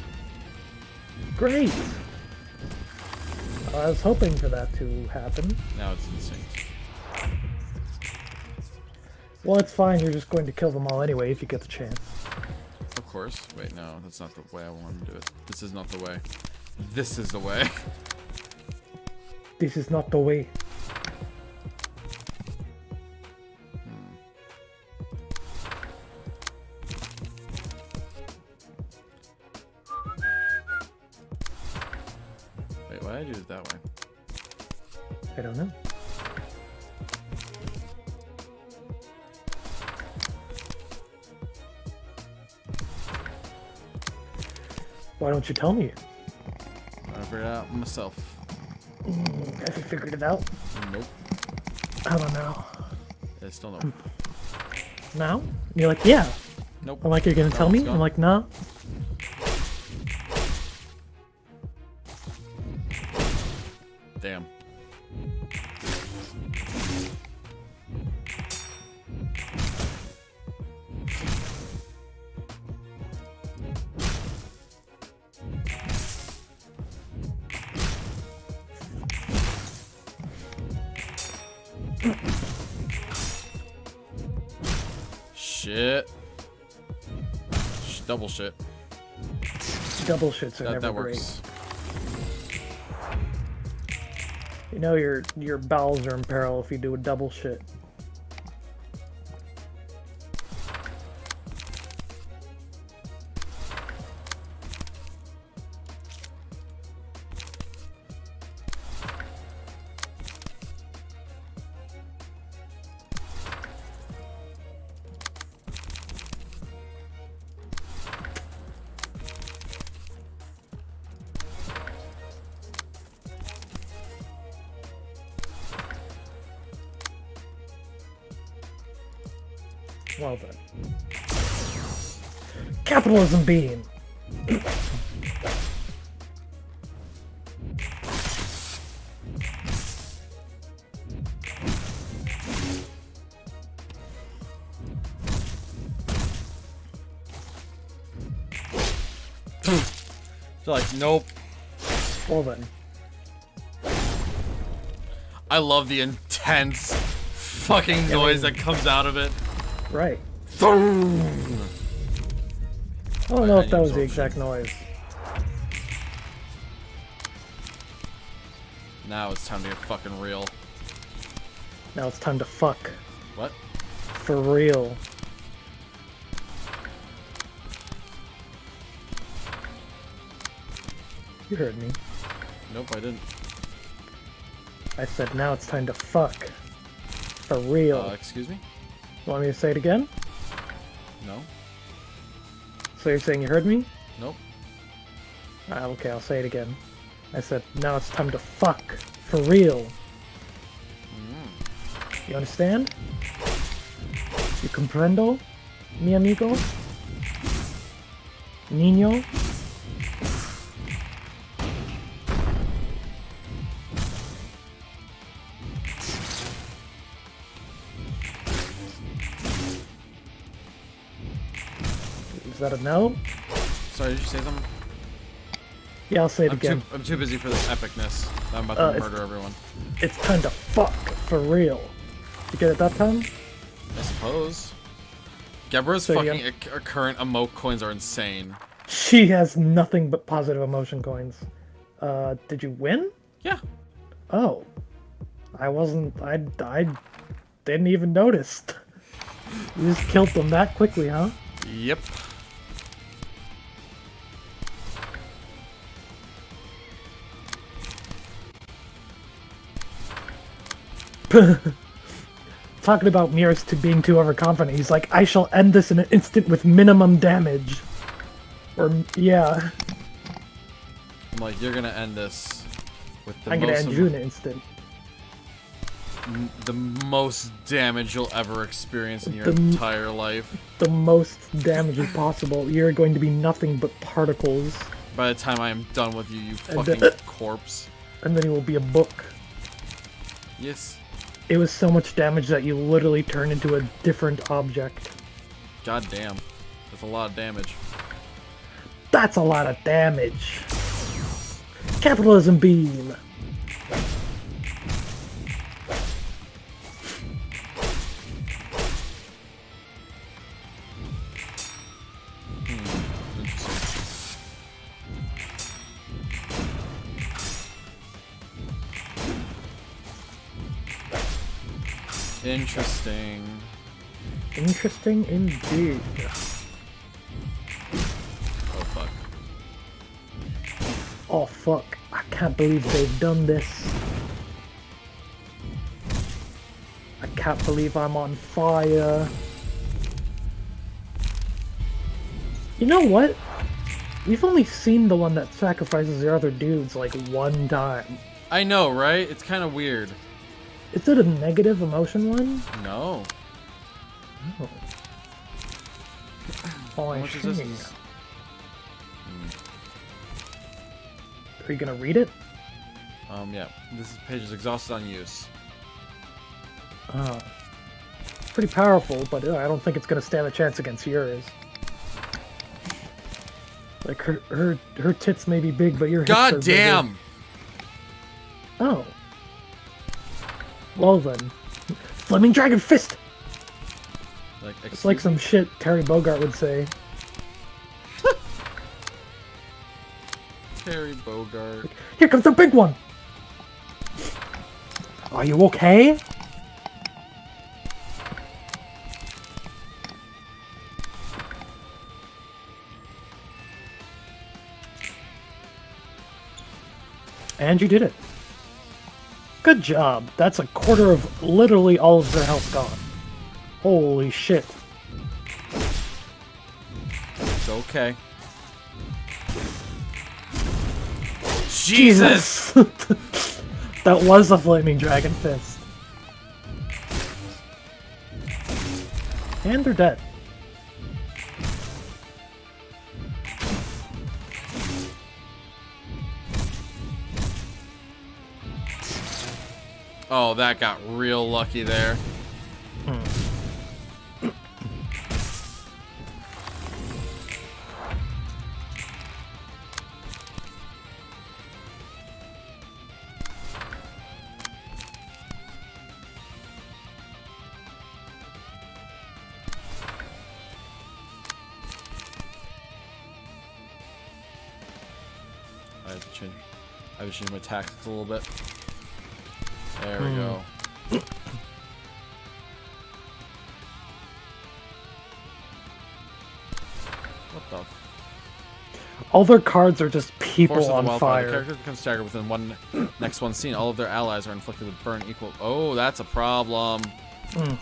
Great! I was hoping for that to happen. Now it's insane. Well, it's fine, you're just going to kill them all anyway if you get the chance. Of course. Wait, no, that's not the way I want to do it. This is not the way. This is the way. This is not the way. Wait, why did I do it that way? I don't know. Why don't you tell me? I figured it out myself. Have you figured it out? Nope. How about now? I still nope. Now? And you're like, yeah. Nope. I'm like, you're gonna tell one's me? gone. I'm like, no. Damn. Shit. Double shit. Double shits are That never works. You know your bowels are in peril if you do a double shit. Well then. Capitalism being. So like, nope. Well then. I love the intense fucking noise that comes out of it. Right. I don't know if that was the absorption. exact noise. Now it's time to get fucking real. Now it's time to fuck. What? For real. You heard me. Nope, I didn't. I said now it's time to fuck. For real. Excuse me? Want me to say it again? No? So you're saying you heard me? Nope. Okay, I'll say it again. I said now it's time to fuck. For real. You understand? You comprendo? Mi amigo? Niño? Is that a no? Sorry, did you say something? Yeah, I'll say it again. I'm too busy for this epicness. I'm about to murder everyone. It's time to fuck. For real. You get it that time? I suppose. Gebra's So, fucking yeah. current emote coins are insane. She has nothing but positive emotion coins. Did you win? Yeah. Oh. I didn't even notice. You just killed them that quickly, huh? Yep. Talking about Mirrors to being too overconfident, he's like, I shall end this in an instant with minimum damage. Or, yeah. I'm like, you're gonna end this with the I'm gonna most end you in an instant. the most damage you'll ever experience in your The- entire life. The most damage as possible. You're going to be nothing but particles. By the time I am done with you, you And fucking then- corpse. And then it will be a book. Yes. It was so much damage that you literally turn into a different object. God damn. That's a lot of damage. That's a lot of damage. Capitalism beam. Interesting. Interesting indeed. Oh fuck. Oh fuck, I can't believe they've done this. I can't believe I'm on fire. You know what? We've only seen the one that sacrifices the other dudes like one time. I know, right? It's kind of weird. Is it a negative emotion one? No. Oh. Oh, How I much is see. this? Are you gonna read it? Yeah. This page is exhausted on use. Oh. Pretty powerful, but I don't think it's gonna stand a chance against yours. Like her tits may be big, but your hips are God bigger. damn! Oh. Well then. Flaming Dragon Fist! Like, It's like some shit Terry Bogard would say. Terry Bogard. Here comes the big one! Are you okay? And you did it. Good job. That's a quarter of literally all of their health gone. Holy shit. It's okay. Jesus! That was a flaming dragon fist. And they're dead. Oh, that got real lucky there. I have to change my tactics a little bit. There we go. What the? All their cards are just people Force of the on wildfire. The fire. characters become staggered within next one scene. All of their allies are inflicted with burn equal. Oh, that's a problem.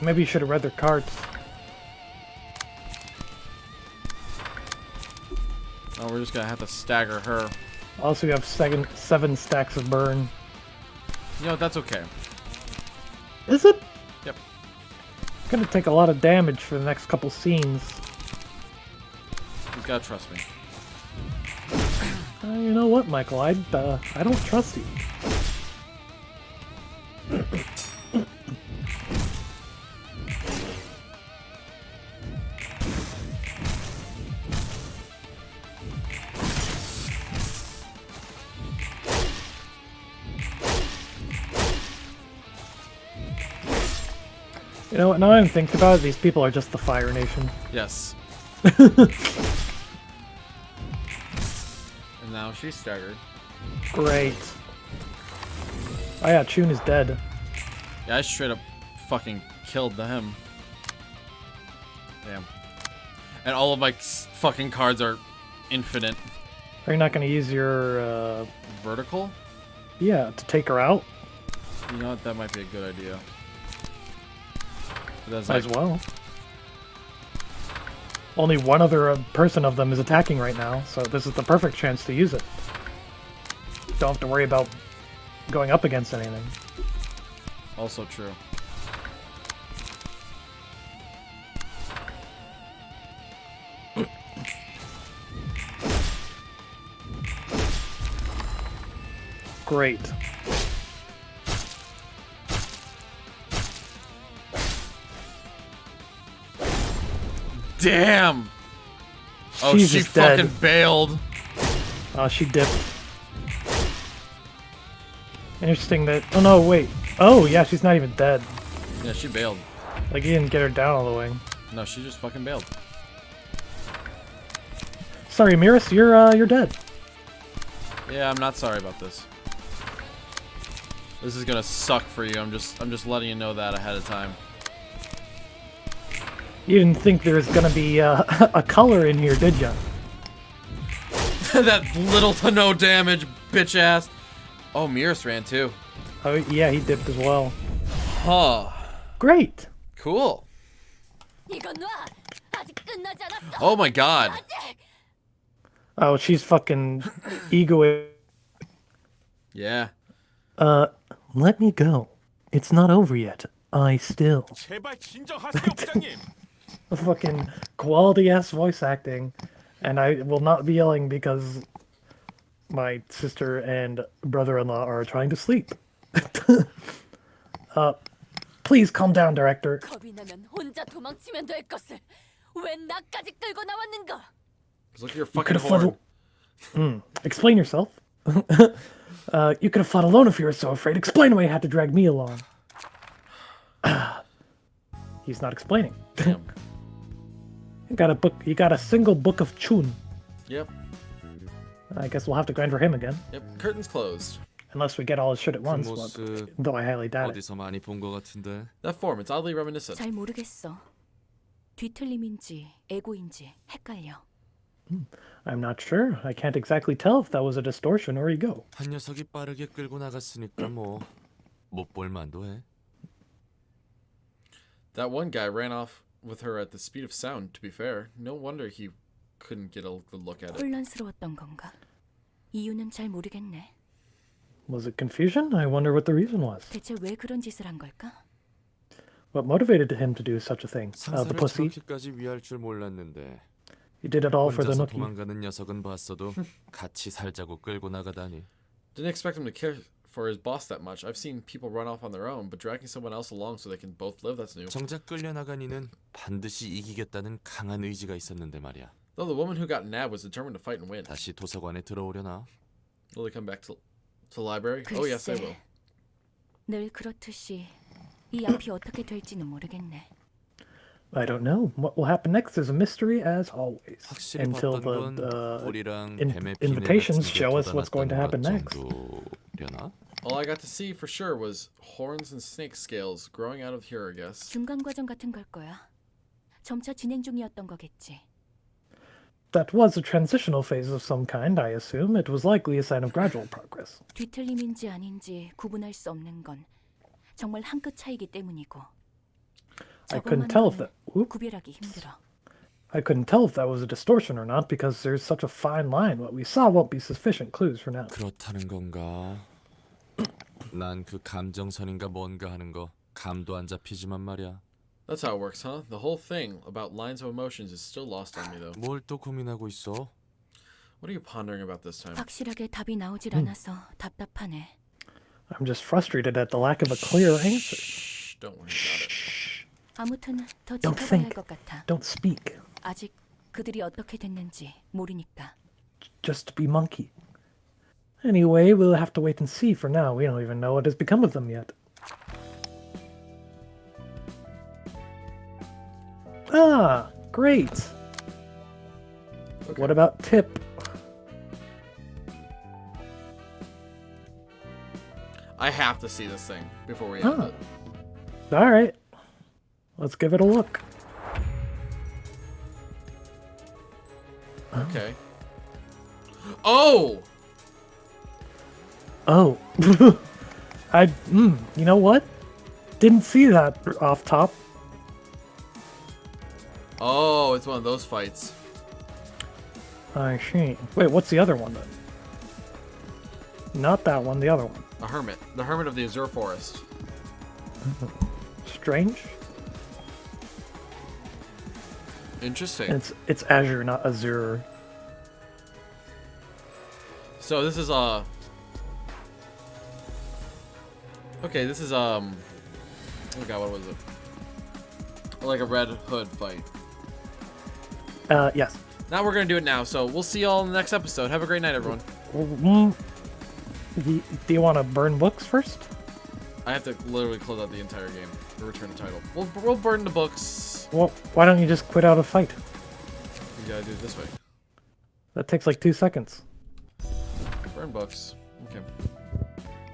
Maybe you should have read their cards. Oh, we're just gonna have to stagger her. Also, you have seven stacks of burn. You know, that's okay. Is it? Yep. Gonna take a lot of damage for the next couple scenes. You gotta trust me. You know what, Michael? I don't trust you. You know what, now I'm thinking about it, these people are just the Fire Nation. Yes. And now she's staggered. Great. Oh yeah, Chun is dead. Yeah, I straight up fucking killed him. Damn. And all of my fucking cards are infinite. Are you not gonna use your, Vertical? yeah, to take her out? You know what? That might be a good idea. That's Might as well. Only one other person of them is attacking right now, so this is the perfect chance to use it. Don't have to worry about going up against anything. Also true. Great. Damn! Oh, She's she just dead. fucking bailed. Oh, she dipped. Interesting that... Oh, no, wait. Oh, yeah, she's not even dead. Yeah, she bailed. Like, you didn't get her down all the way. No, she just fucking bailed. Sorry, Miris, you're dead. Yeah, I'm not sorry about this. This is gonna suck for you. I'm just letting you know that ahead of time. You didn't think there was gonna be a color in here, did ya? That little to no damage, bitch ass. Oh, Miris ran too. Oh, yeah, he dipped as well. Huh. Great. Cool. 이건 놔. 아직 끝나지 않았어. Oh my god. Oh, she's fucking egoist. Yeah. Let me go. It's not over yet. I still. 제발 진정하세요, 부장님. A fucking quality ass voice acting, and I will not be yelling because my sister and brother-in-law are trying to sleep. Please calm down, director. 겁이 나면 혼자 도망치면 될 것을 왜 나까지 끌고 나왔는가? Look at your You fucking could have horn. fought. Explain yourself. You could have fought alone if you were so afraid. Explain why you had to drag me along. He's not explaining. Damn. You got a book. You got a single book of Chun. Yep. I guess we'll have to grind for him again. Yep. Curtains closed. Unless we get all his shit at 그 once, 모습 though I highly doubt it. 어디서 많이 본 것 같은데. That form, it's oddly reminiscent. 잘 모르겠어. 뒤틀림인지 에고인지 헷갈려. I'm not sure. I can't exactly tell if that was a distortion or ego. 한 녀석이 빠르게 끌고 나갔으니까 뭐 못 볼 만도 해. That one guy ran off with her at the speed of sound, to be fair. No wonder he couldn't get a good look at it. 혼란스러웠던 건가? 이유는 잘 모르겠네. Was it confusion? I wonder what the reason was. 대체 왜 그런 짓을 한 걸까? What motivated him to do such a thing? The 상사를 pussy? 저렇게까지 위할 줄 몰랐는데. He did it all for the 혼자서 nookie. 도망가는 녀석은 봤어도 같이 살자고 끌고 나가다니. Didn't expect him to care for his boss that much. I've seen people run off on their own, but dragging someone else along so they can both live, that's new. 정작 끌려나간 이는 반드시 이기겠다는 강한 의지가 있었는데 말이야. Though the woman who got nabbed was determined to fight and win. 다시 도서관에 들어오려나? Will they come back to the library? Oh yes, they will. 늘 그렇듯이 이 앞이 어떻게 될지는 모르겠네. I don't know. What will happen next is a mystery as always. 확실히 Until 봤던 건 the 뿔이랑 in- 뱀의 피내 invitations 같은 게 show us what's going to happen next. 정도려나? All I got to see for sure was horns and snake scales growing out of here, I guess. 중간 과정 같은 걸 거야. 점차 진행 중이었던 거겠지. That was a transitional phase of some kind, I assume. It was likely a sign of gradual progress. 뒤틀림인지 아닌지 구분할 수 없는 건 정말 한 끗 차이기 때문이고. I couldn't tell if that. Oop. 구별하기 힘들어. I couldn't tell if that was a distortion or not because there's such a fine line. What we saw won't be sufficient clues for now. 그렇다는 건가? 난 그 감정선인가 뭔가 하는 거 감도 안 잡히지만 말이야. That's how it works, huh? The whole thing about lines of emotions is still lost on me, though. 뭘 또 고민하고 있어? What are you pondering about this time? 확실하게 답이 나오질 않아서 답답하네. I'm just frustrated at the lack of a clear answer. Shh, don't worry about it. 아무튼 더 Don't 지켜봐야 think. 할 것 같아. Don't speak. 아직 그들이 어떻게 됐는지 모르니까. Just be monkey. Anyway, we'll have to wait and see for now. We don't even know what has become of them yet. Ah, great. Okay. What about Tip? I have to see this thing before we end Ah. it. All right. Let's give it a look. Okay. Oh! Oh. You know what? Didn't see that off top. Oh, it's one of those fights. I see. Wait, what's the other one then? Not that one, the other one. A hermit. The hermit of the Azure Forest. Strange. Interesting. And it's Azure, not Azure. So this is okay, this is oh god, what was it? Like a Red Hood fight. Yes. Now we're gonna do it now, so we'll see y'all in the next episode. Have a great night, everyone. Do you want to burn books first? I have to literally close out the entire game to return the title. We'll burn the books. Well, why don't you just quit out a fight? You gotta do it this way. That takes like 2 seconds. Burn books. Okay.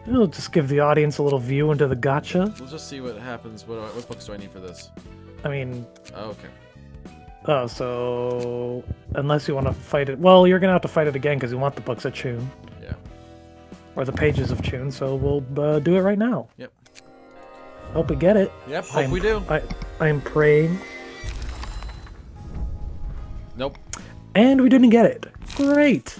It'll just give the audience a little view into the gotcha. We'll just see what happens. What books do I need for this? I mean, Oh, okay. oh, so unless you want to fight it, well, you're gonna have to fight it again because you want the books of Chun Yeah. or the pages of Chun. So we'll do it right now. Yep. Hope we get it. Yep. Hope we do. I'm praying, Nope. and we didn't get it. Great.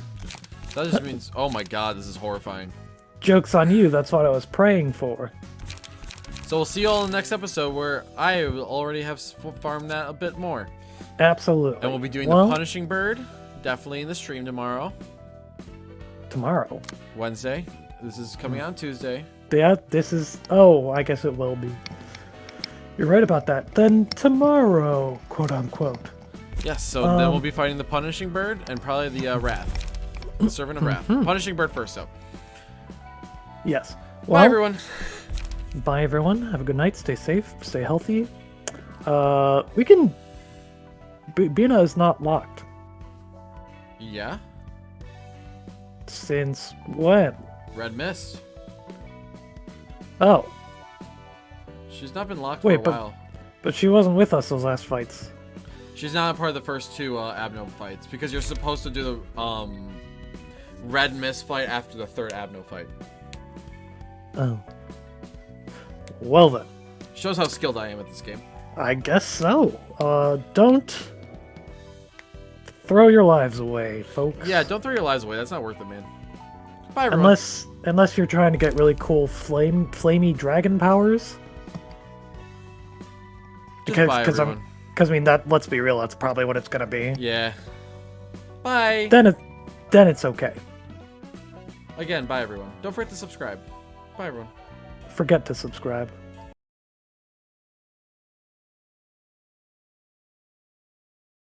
That just means. Oh my god, this is horrifying. Joke's on you. That's what I was praying for. So we'll see y'all in the next episode where I will already have farmed that a bit more. Absolutely. And we'll be doing Well, the Punishing Bird, definitely in the stream tomorrow, tomorrow. Wednesday. This is coming out on Tuesday. Yeah, this is. Oh, I guess it will be. You're right about that. Then tomorrow, quote unquote. Yes, so then we'll be fighting the Punishing Bird and probably the Wrath. The Servant of Wrath. Punishing Bird first, though. Yes. Bye, Well, everyone. bye, everyone. Have a good night. Stay safe. Stay healthy. We can. Bina is not locked. Yeah? Since when? Red Mist. Oh, She's not been locked Wait, for a but- while. but she wasn't with us those last fights. She's not a part of the first two Abno fights because you're supposed to do the red mist fight after the third Abno fight. Oh. Well then, Shows how skilled I am at this game. I guess so. Don't throw your lives away, folks. Yeah, don't throw your lives away. That's not worth it, man. Bye, everyone. Unless you're trying to get really cool flamey dragon powers. Just bye, everyone. Because I mean that. Let's be real. That's probably what it's gonna be. Yeah. Bye. Then it's okay. Again, bye, everyone. Don't forget to subscribe. Bye, everyone. Forget to subscribe.